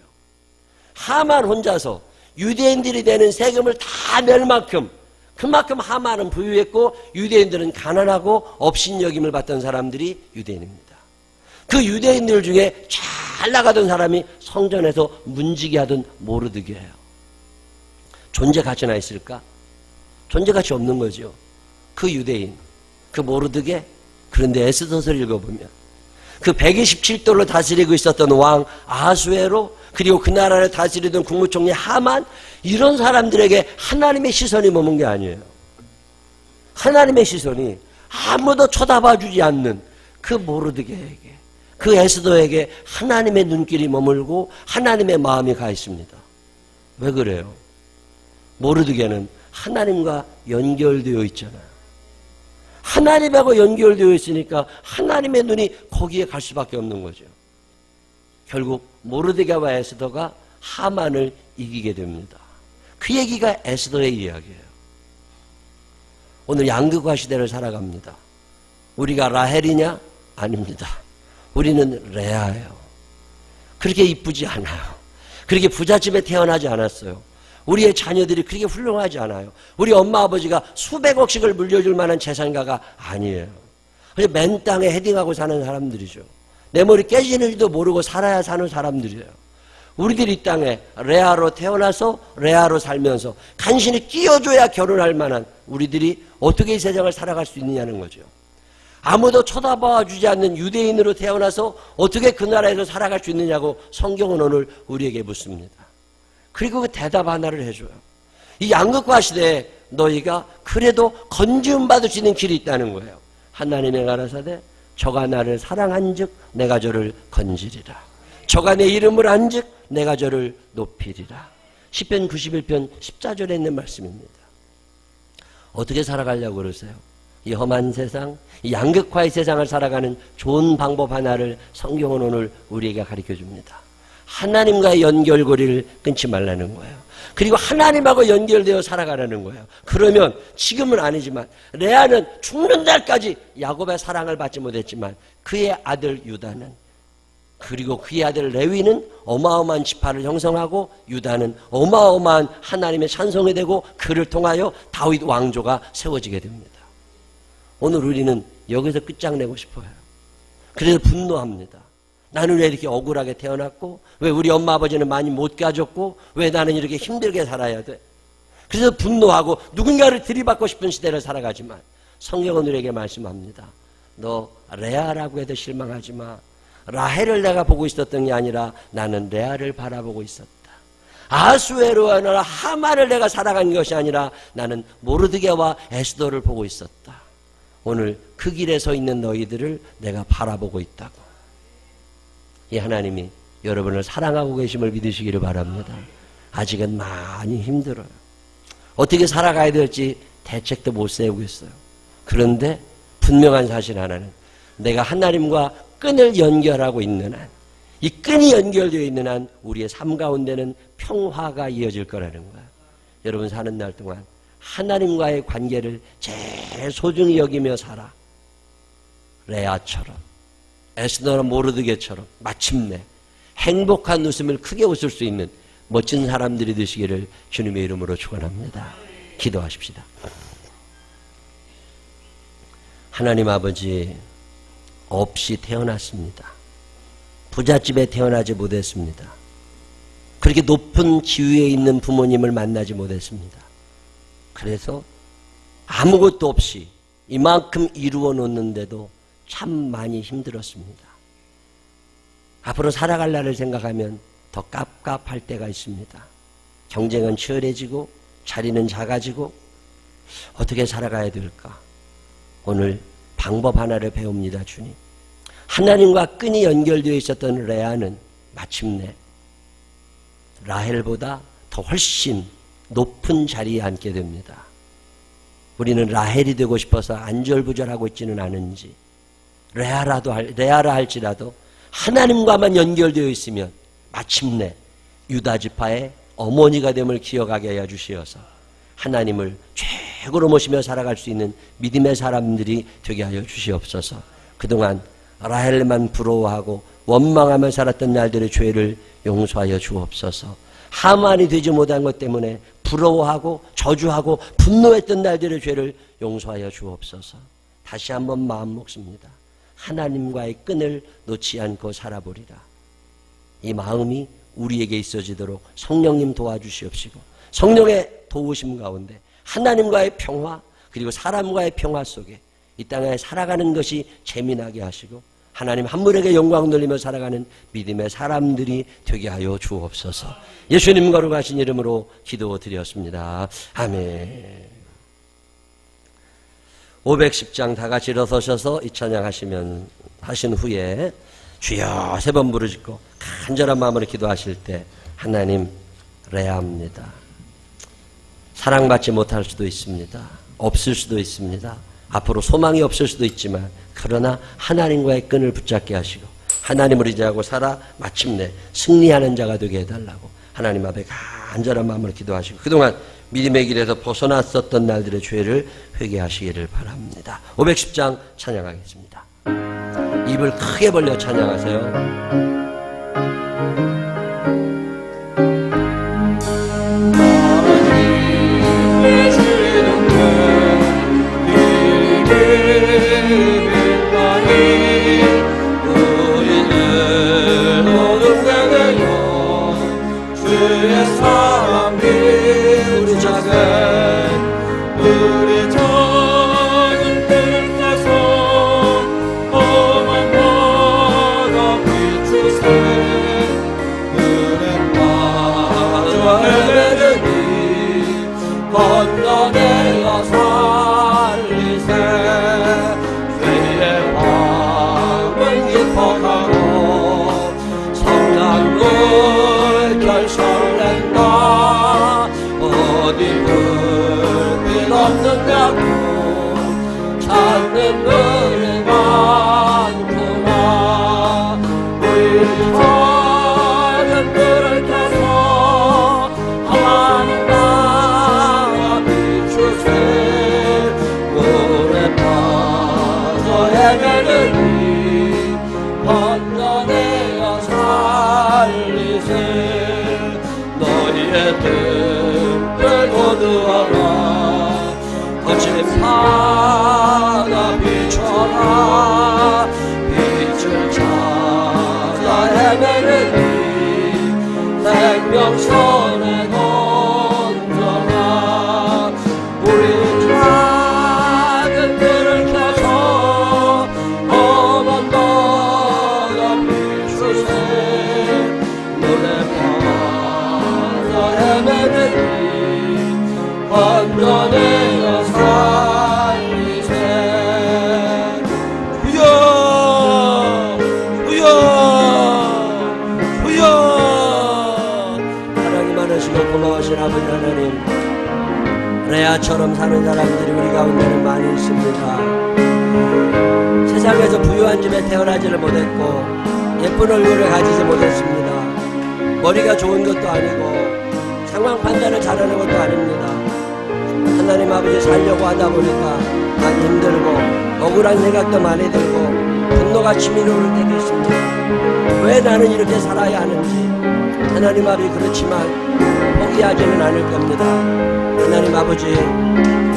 하만 혼자서 유대인들이 내는 세금을 다 낼 만큼, 그만큼 하만은 부유했고 유대인들은 가난하고 업신여김을 받던 사람들이 유대인입니다. 그 유대인들 중에 잘 나가던 사람이 성전에서 문지기 하던 모르드게예요. 존재 가치나 있을까? 존재 가치 없는 거죠. 그 유대인, 그 모르드게. 그런데 에스더서를 읽어보면 그 127도를 다스리고 있었던 왕 아하수에로, 그리고 그 나라를 다스리던 국무총리 하만, 이런 사람들에게 하나님의 시선이 머문 게 아니에요. 하나님의 시선이 아무도 쳐다봐주지 않는 그 모르드게에게, 그 에스더에게 하나님의 눈길이 머물고 하나님의 마음이 가 있습니다. 왜 그래요? 모르드게는 하나님과 연결되어 있잖아요. 하나님하고 연결되어 있으니까 하나님의 눈이 거기에 갈 수밖에 없는 거죠. 결국 모르드게와 에스더가 하만을 이기게 됩니다. 그 얘기가 에스더의 이야기예요. 오늘 양극화 시대를 살아갑니다. 우리가 라헬이냐? 아닙니다. 우리는 레아예요. 그렇게 이쁘지 않아요. 그렇게 부잣집에 태어나지 않았어요. 우리의 자녀들이 그렇게 훌륭하지 않아요. 우리 엄마 아버지가 수백억씩을 물려줄 만한 재산가가 아니에요. 그래서 맨 땅에 헤딩하고 사는 사람들이죠. 내 머리 깨지는지도 모르고 살아야 사는 사람들이에요. 우리들이 이 땅에 레아로 태어나서 레아로 살면서 간신히 끼워줘야 결혼할 만한 우리들이 어떻게 이 세상을 살아갈 수 있느냐는 거죠. 아무도 쳐다봐 주지 않는 유대인으로 태어나서 어떻게 그 나라에서 살아갈 수 있느냐고 성경은 오늘 우리에게 묻습니다. 그리고 그 대답 하나를 해줘요. 이 양극화 시대에 너희가 그래도 건지움 받을 수 있는 길이 있다는 거예요. 하나님의 가라사대 저가 나를 사랑한즉 내가 저를 건지리라. 저가 내 이름을 한즉 내가 저를 높이리라. 시편 91편 14절에 있는 말씀입니다. 어떻게 살아가려고 그러세요? 이 험한 세상, 이 양극화의 세상을 살아가는 좋은 방법 하나를 성경은 오늘 우리에게 가르쳐줍니다. 하나님과의 연결고리를 끊지 말라는 거예요. 그리고 하나님하고 연결되어 살아가라는 거예요. 그러면 지금은 아니지만 레아는 죽는 날까지 야곱의 사랑을 받지 못했지만 그의 아들 유다는, 그리고 그의 아들 레위는 어마어마한 지파를 형성하고 유다는 어마어마한 하나님의 찬송이 되고 그를 통하여 다윗 왕조가 세워지게 됩니다. 오늘 우리는 여기서 끝장내고 싶어요. 그래서 분노합니다. 나는 왜 이렇게 억울하게 태어났고, 왜 우리 엄마 아버지는 많이 못 가졌고, 왜 나는 이렇게 힘들게 살아야 돼? 그래서 분노하고 누군가를 들이받고 싶은 시대를 살아가지만 성경은 우리에게 말씀합니다. 너 레아라고 해도 실망하지 마. 라헬을 내가 보고 있었던 게 아니라 나는 레아를 바라보고 있었다. 아수에로나 하만을 내가 살아간 것이 아니라 나는 모르드게와 에스더를 보고 있었다. 오늘 그 길에 서 있는 너희들을 내가 바라보고 있다고. 이 하나님이 여러분을 사랑하고 계심을 믿으시기를 바랍니다. 아직은 많이 힘들어요. 어떻게 살아가야 될지 대책도 못 세우고 있어요. 그런데 분명한 사실 하나는 내가 하나님과 끈을 연결하고 있는 한, 이 끈이 연결되어 있는 한 우리의 삶 가운데는 평화가 이어질 거라는 거예요. 여러분 사는 날 동안 하나님과의 관계를 제일 소중히 여기며 살아. 레아처럼, 에스더나 모르드게처럼 마침내 행복한 웃음을 크게 웃을 수 있는 멋진 사람들이 되시기를 주님의 이름으로 축원합니다. 기도하십시다. 하나님 아버지, 없이 태어났습니다. 부잣집에 태어나지 못했습니다. 그렇게 높은 지위에 있는 부모님을 만나지 못했습니다. 그래서 아무것도 없이 이만큼 이루어 놓는데도 참 많이 힘들었습니다. 앞으로 살아갈 날을 생각하면 더 깝깝할 때가 있습니다. 경쟁은 치열해지고 자리는 작아지고 어떻게 살아가야 될까? 오늘 방법 하나를 배웁니다. 주님, 하나님과 끈이 연결되어 있었던 레아는 마침내 라헬보다 더 훨씬 높은 자리에 앉게 됩니다. 우리는 라헬이 되고 싶어서 안절부절하고 있지는 않은지, 레아라 할지라도 하나님과만 연결되어 있으면 마침내 유다 지파의 어머니가 됨을 기억하게 하여 주시어서 하나님을 최고로 모시며 살아갈 수 있는 믿음의 사람들이 되게 하여 주시옵소서. 그동안 라헬만 부러워하고 원망하며 살았던 날들의 죄를 용서하여 주옵소서. 하만이 되지 못한 것 때문에 부러워하고 저주하고 분노했던 날들의 죄를 용서하여 주옵소서. 다시 한번 마음 먹습니다. 하나님과의 끈을 놓지 않고 살아보리라. 이 마음이 우리에게 있어지도록 성령님 도와주시옵시고, 성령의 도우심 가운데 하나님과의 평화, 그리고 사람과의 평화 속에 이 땅에 살아가는 것이 재미나게 하시고 하나님 한 분에게 영광 돌리며 살아가는 믿음의 사람들이 되게 하여 주옵소서. 예수님 거룩하신 이름으로 기도드렸습니다. 아멘. 510장 다 같이 일어서셔서 이 찬양 하신 후에 주여 세 번 부르짖고 간절한 마음으로 기도하실 때 하나님, 레아입니다. 사랑받지 못할 수도 있습니다. 없을 수도 있습니다. 앞으로 소망이 없을 수도 있지만 그러나 하나님과의 끈을 붙잡게 하시고 하나님을 의지하고 살아 마침내 승리하는 자가 되게 해달라고 하나님 앞에 간절한 마음으로 기도하시고 그동안 믿음의 길에서 벗어났었던 날들의 죄를 회개하시기를 바랍니다. 510장 찬양하겠습니다. 입을 크게 벌려 찬양하세요. 우리 주의 사랑이 우리 작은 뜻에서 험한 바다 비추세 은혜 빠져 헤매느니 건너내어 살리세 죄의 밤은 깊어가고 성난물 결설낸다 어디 불빛 없느냐고 찾는 눈이 많구나 우리 작은 불을 켜서 하나님 나라 비추세 물에 빠져 헤매느니 건져내어 살리세 너희의 등을 거두어라 거친 바다 비춰라 빛을 찾아 헤매느니 생명선에 던져라 우리 작은 불을 켜서 험한 바다 비추세 눈에 빠져 헤매느니 건져내어 살리세 주여 주여 주여 사랑이 많으시고 고마우신 아버지 하나님 레아처럼 사는 사람들이 우리 가운데는 많이 있습니다. 세상에서 부유한 집에 태어나지를 못했고 예쁜 얼굴을 가지지 못했습니다. 머리가 좋은 것도 아니고 상황 판단을 잘하는 것도 아닙니다. 하나님 아버지 살려고 하다 보니까 많이 힘들고 억울한 생각도 많이 들고 분노가 치밀어 오를 때도 있습니다. 왜 나는 이렇게 살아야 하는지 하나님 아버지 그렇지만 포기하지는 않을 겁니다. 하나님 아버지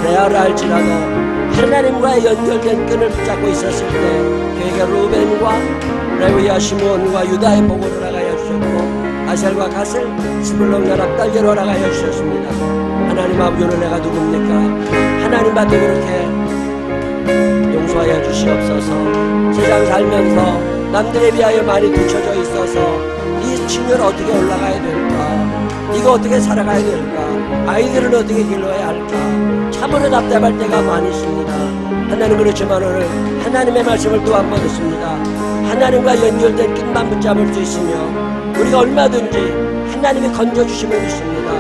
레아를 할지라도 하나님과의 연결된 끈을 붙잡고 있었을 때 그에게 루벤과 레위와 시므온과 유다의 복으로 나가여 주셨고 아셀과 가셀 스불론 연합 딸제로 나가여 주셨습니다. 하나님 아버지 오늘 내가 누굽니까? 하나님 밖에 그렇게 용서하여 주시옵소서. 세상 살면서 남들에 비하여 많이 뒤쳐져 있어서 이 층을 어떻게 올라가야 될까? 이거 어떻게 살아가야 될까? 아이들은 어떻게 길러야 할까? 참으로 답답할 때가 많이 있습니다. 하나님 그렇지만 오늘 하나님의 말씀을 또 한 번 듣습니다. 하나님과 연결된 끈만 붙잡을 수 있으며 우리가 얼마든지 하나님이 건져주심을 믿습니다.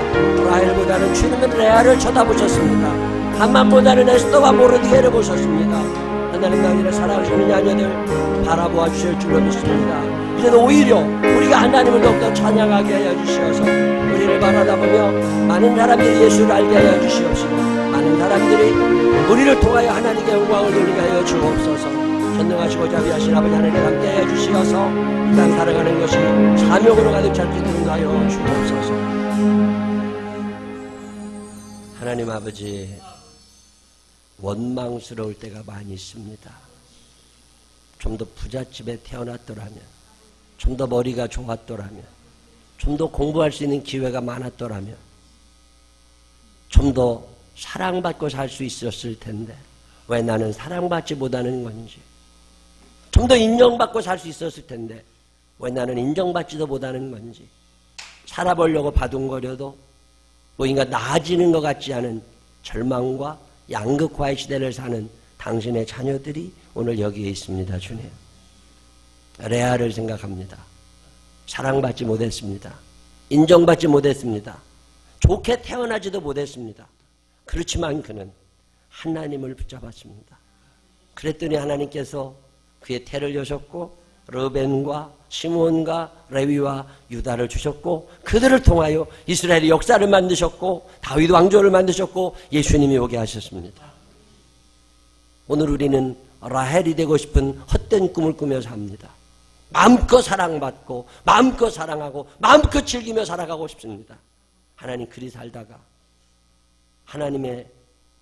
라헬보다는 주님은 레아를 쳐다보셨습니다. 함만보다는 에스더와 모르드게를 보셨습니다. 하나님 당신의 사랑하시는 자녀들 바라보아 주실 줄로 믿습니다. 이제는 오히려 우리가 하나님을 더욱더 찬양하게 하여 주시어서 우리를 바라다보며 많은 사람들이 예수를 알게 하여 주시옵시고 많은 사람들이 우리를 통하여 하나님께 영광을 돌리게 하여 주옵소서. 전능하시고 자비하신 아버지 하나님 함께 하여 주시어서 이 땅 살아가는 것이 사명으로 가득 찰 수 있도록 하여 주옵소서. 하나님 아버지 원망스러울 때가 많이 있습니다. 좀 더 부잣집에 태어났더라면, 좀 더 머리가 좋았더라면, 좀 더 공부할 수 있는 기회가 많았더라면, 좀 더 사랑받고 살 수 있었을 텐데 왜 나는 사랑받지 못하는 건지, 좀 더 인정받고 살 수 있었을 텐데 왜 나는 인정받지도 못하는 건지, 살아보려고 바둥거려도 뭔가 나아지는 것 같지 않은 절망과 양극화의 시대를 사는 당신의 자녀들이 오늘 여기에 있습니다. 주님, 레아를 생각합니다. 사랑받지 못했습니다. 인정받지 못했습니다. 좋게 태어나지도 못했습니다. 그렇지만 그는 하나님을 붙잡았습니다. 그랬더니 하나님께서 그의 태를 여셨고 르벤과 시므온과 레위와 유다를 주셨고 그들을 통하여 이스라엘의 역사를 만드셨고 다윗 왕조를 만드셨고 예수님이 오게 하셨습니다. 오늘 우리는 라헬이 되고 싶은 헛된 꿈을 꾸며 삽니다. 마음껏 사랑받고 마음껏 사랑하고 마음껏 즐기며 살아가고 싶습니다. 하나님 그리 살다가 하나님의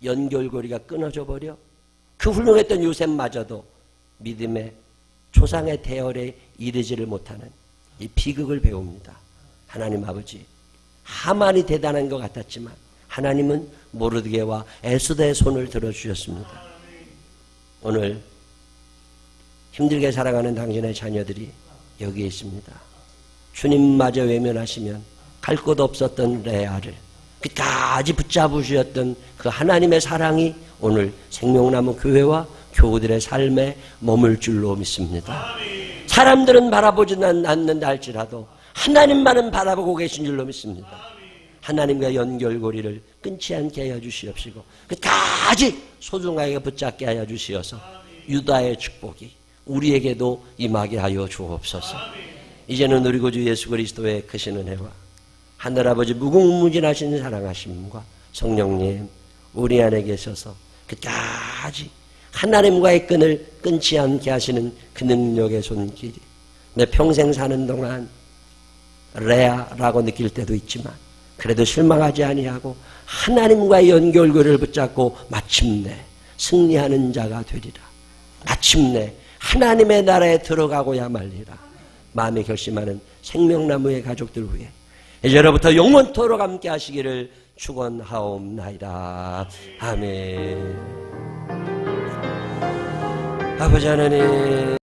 연결고리가 끊어져 버려 그 훌륭했던 요셉마저도 믿음의 조상의 대열에 이르지를 못하는 이 비극을 배웁니다. 하나님 아버지 하만이 대단한 것 같았지만 하나님은 모르드게와 에스더의 손을 들어주셨습니다. 오늘 힘들게 살아가는 당신의 자녀들이 여기에 있습니다. 주님마저 외면하시면 갈 곳 없었던 레아를 끝까지 붙잡으셨던 그 하나님의 사랑이 오늘 생명나무 교회와 교우들의 삶에 머물 줄로 믿습니다. 사람들은 바라보지 않는다 할지라도 하나님만은 바라보고 계신 줄로 믿습니다. 하나님과 연결고리를 끊지 않게 하여 주시옵시고 끝까지 소중하게 붙잡게 하여 주시어서 유다의 축복이 우리에게도 임하게 하여 주옵소서. 이제는 우리 구주 예수 그리스도의 크신 은혜와 하늘아버지 무궁무진하신 사랑하심과 성령님 우리 안에 계셔서 끝까지 하나님과의 끈을 끊지 않게 하시는 그 능력의 손길이 내 평생 사는 동안 레아라고 느낄 때도 있지만 그래도 실망하지 아니하고 하나님과의 연결고리를 붙잡고 마침내 승리하는 자가 되리라. 마침내 하나님의 나라에 들어가고야 말리라. 마음에 결심하는 생명나무의 가족들 위해 이제로부터 영원토록 함께 하시기를 축원하옵나이다. 아멘. 아버지 하나님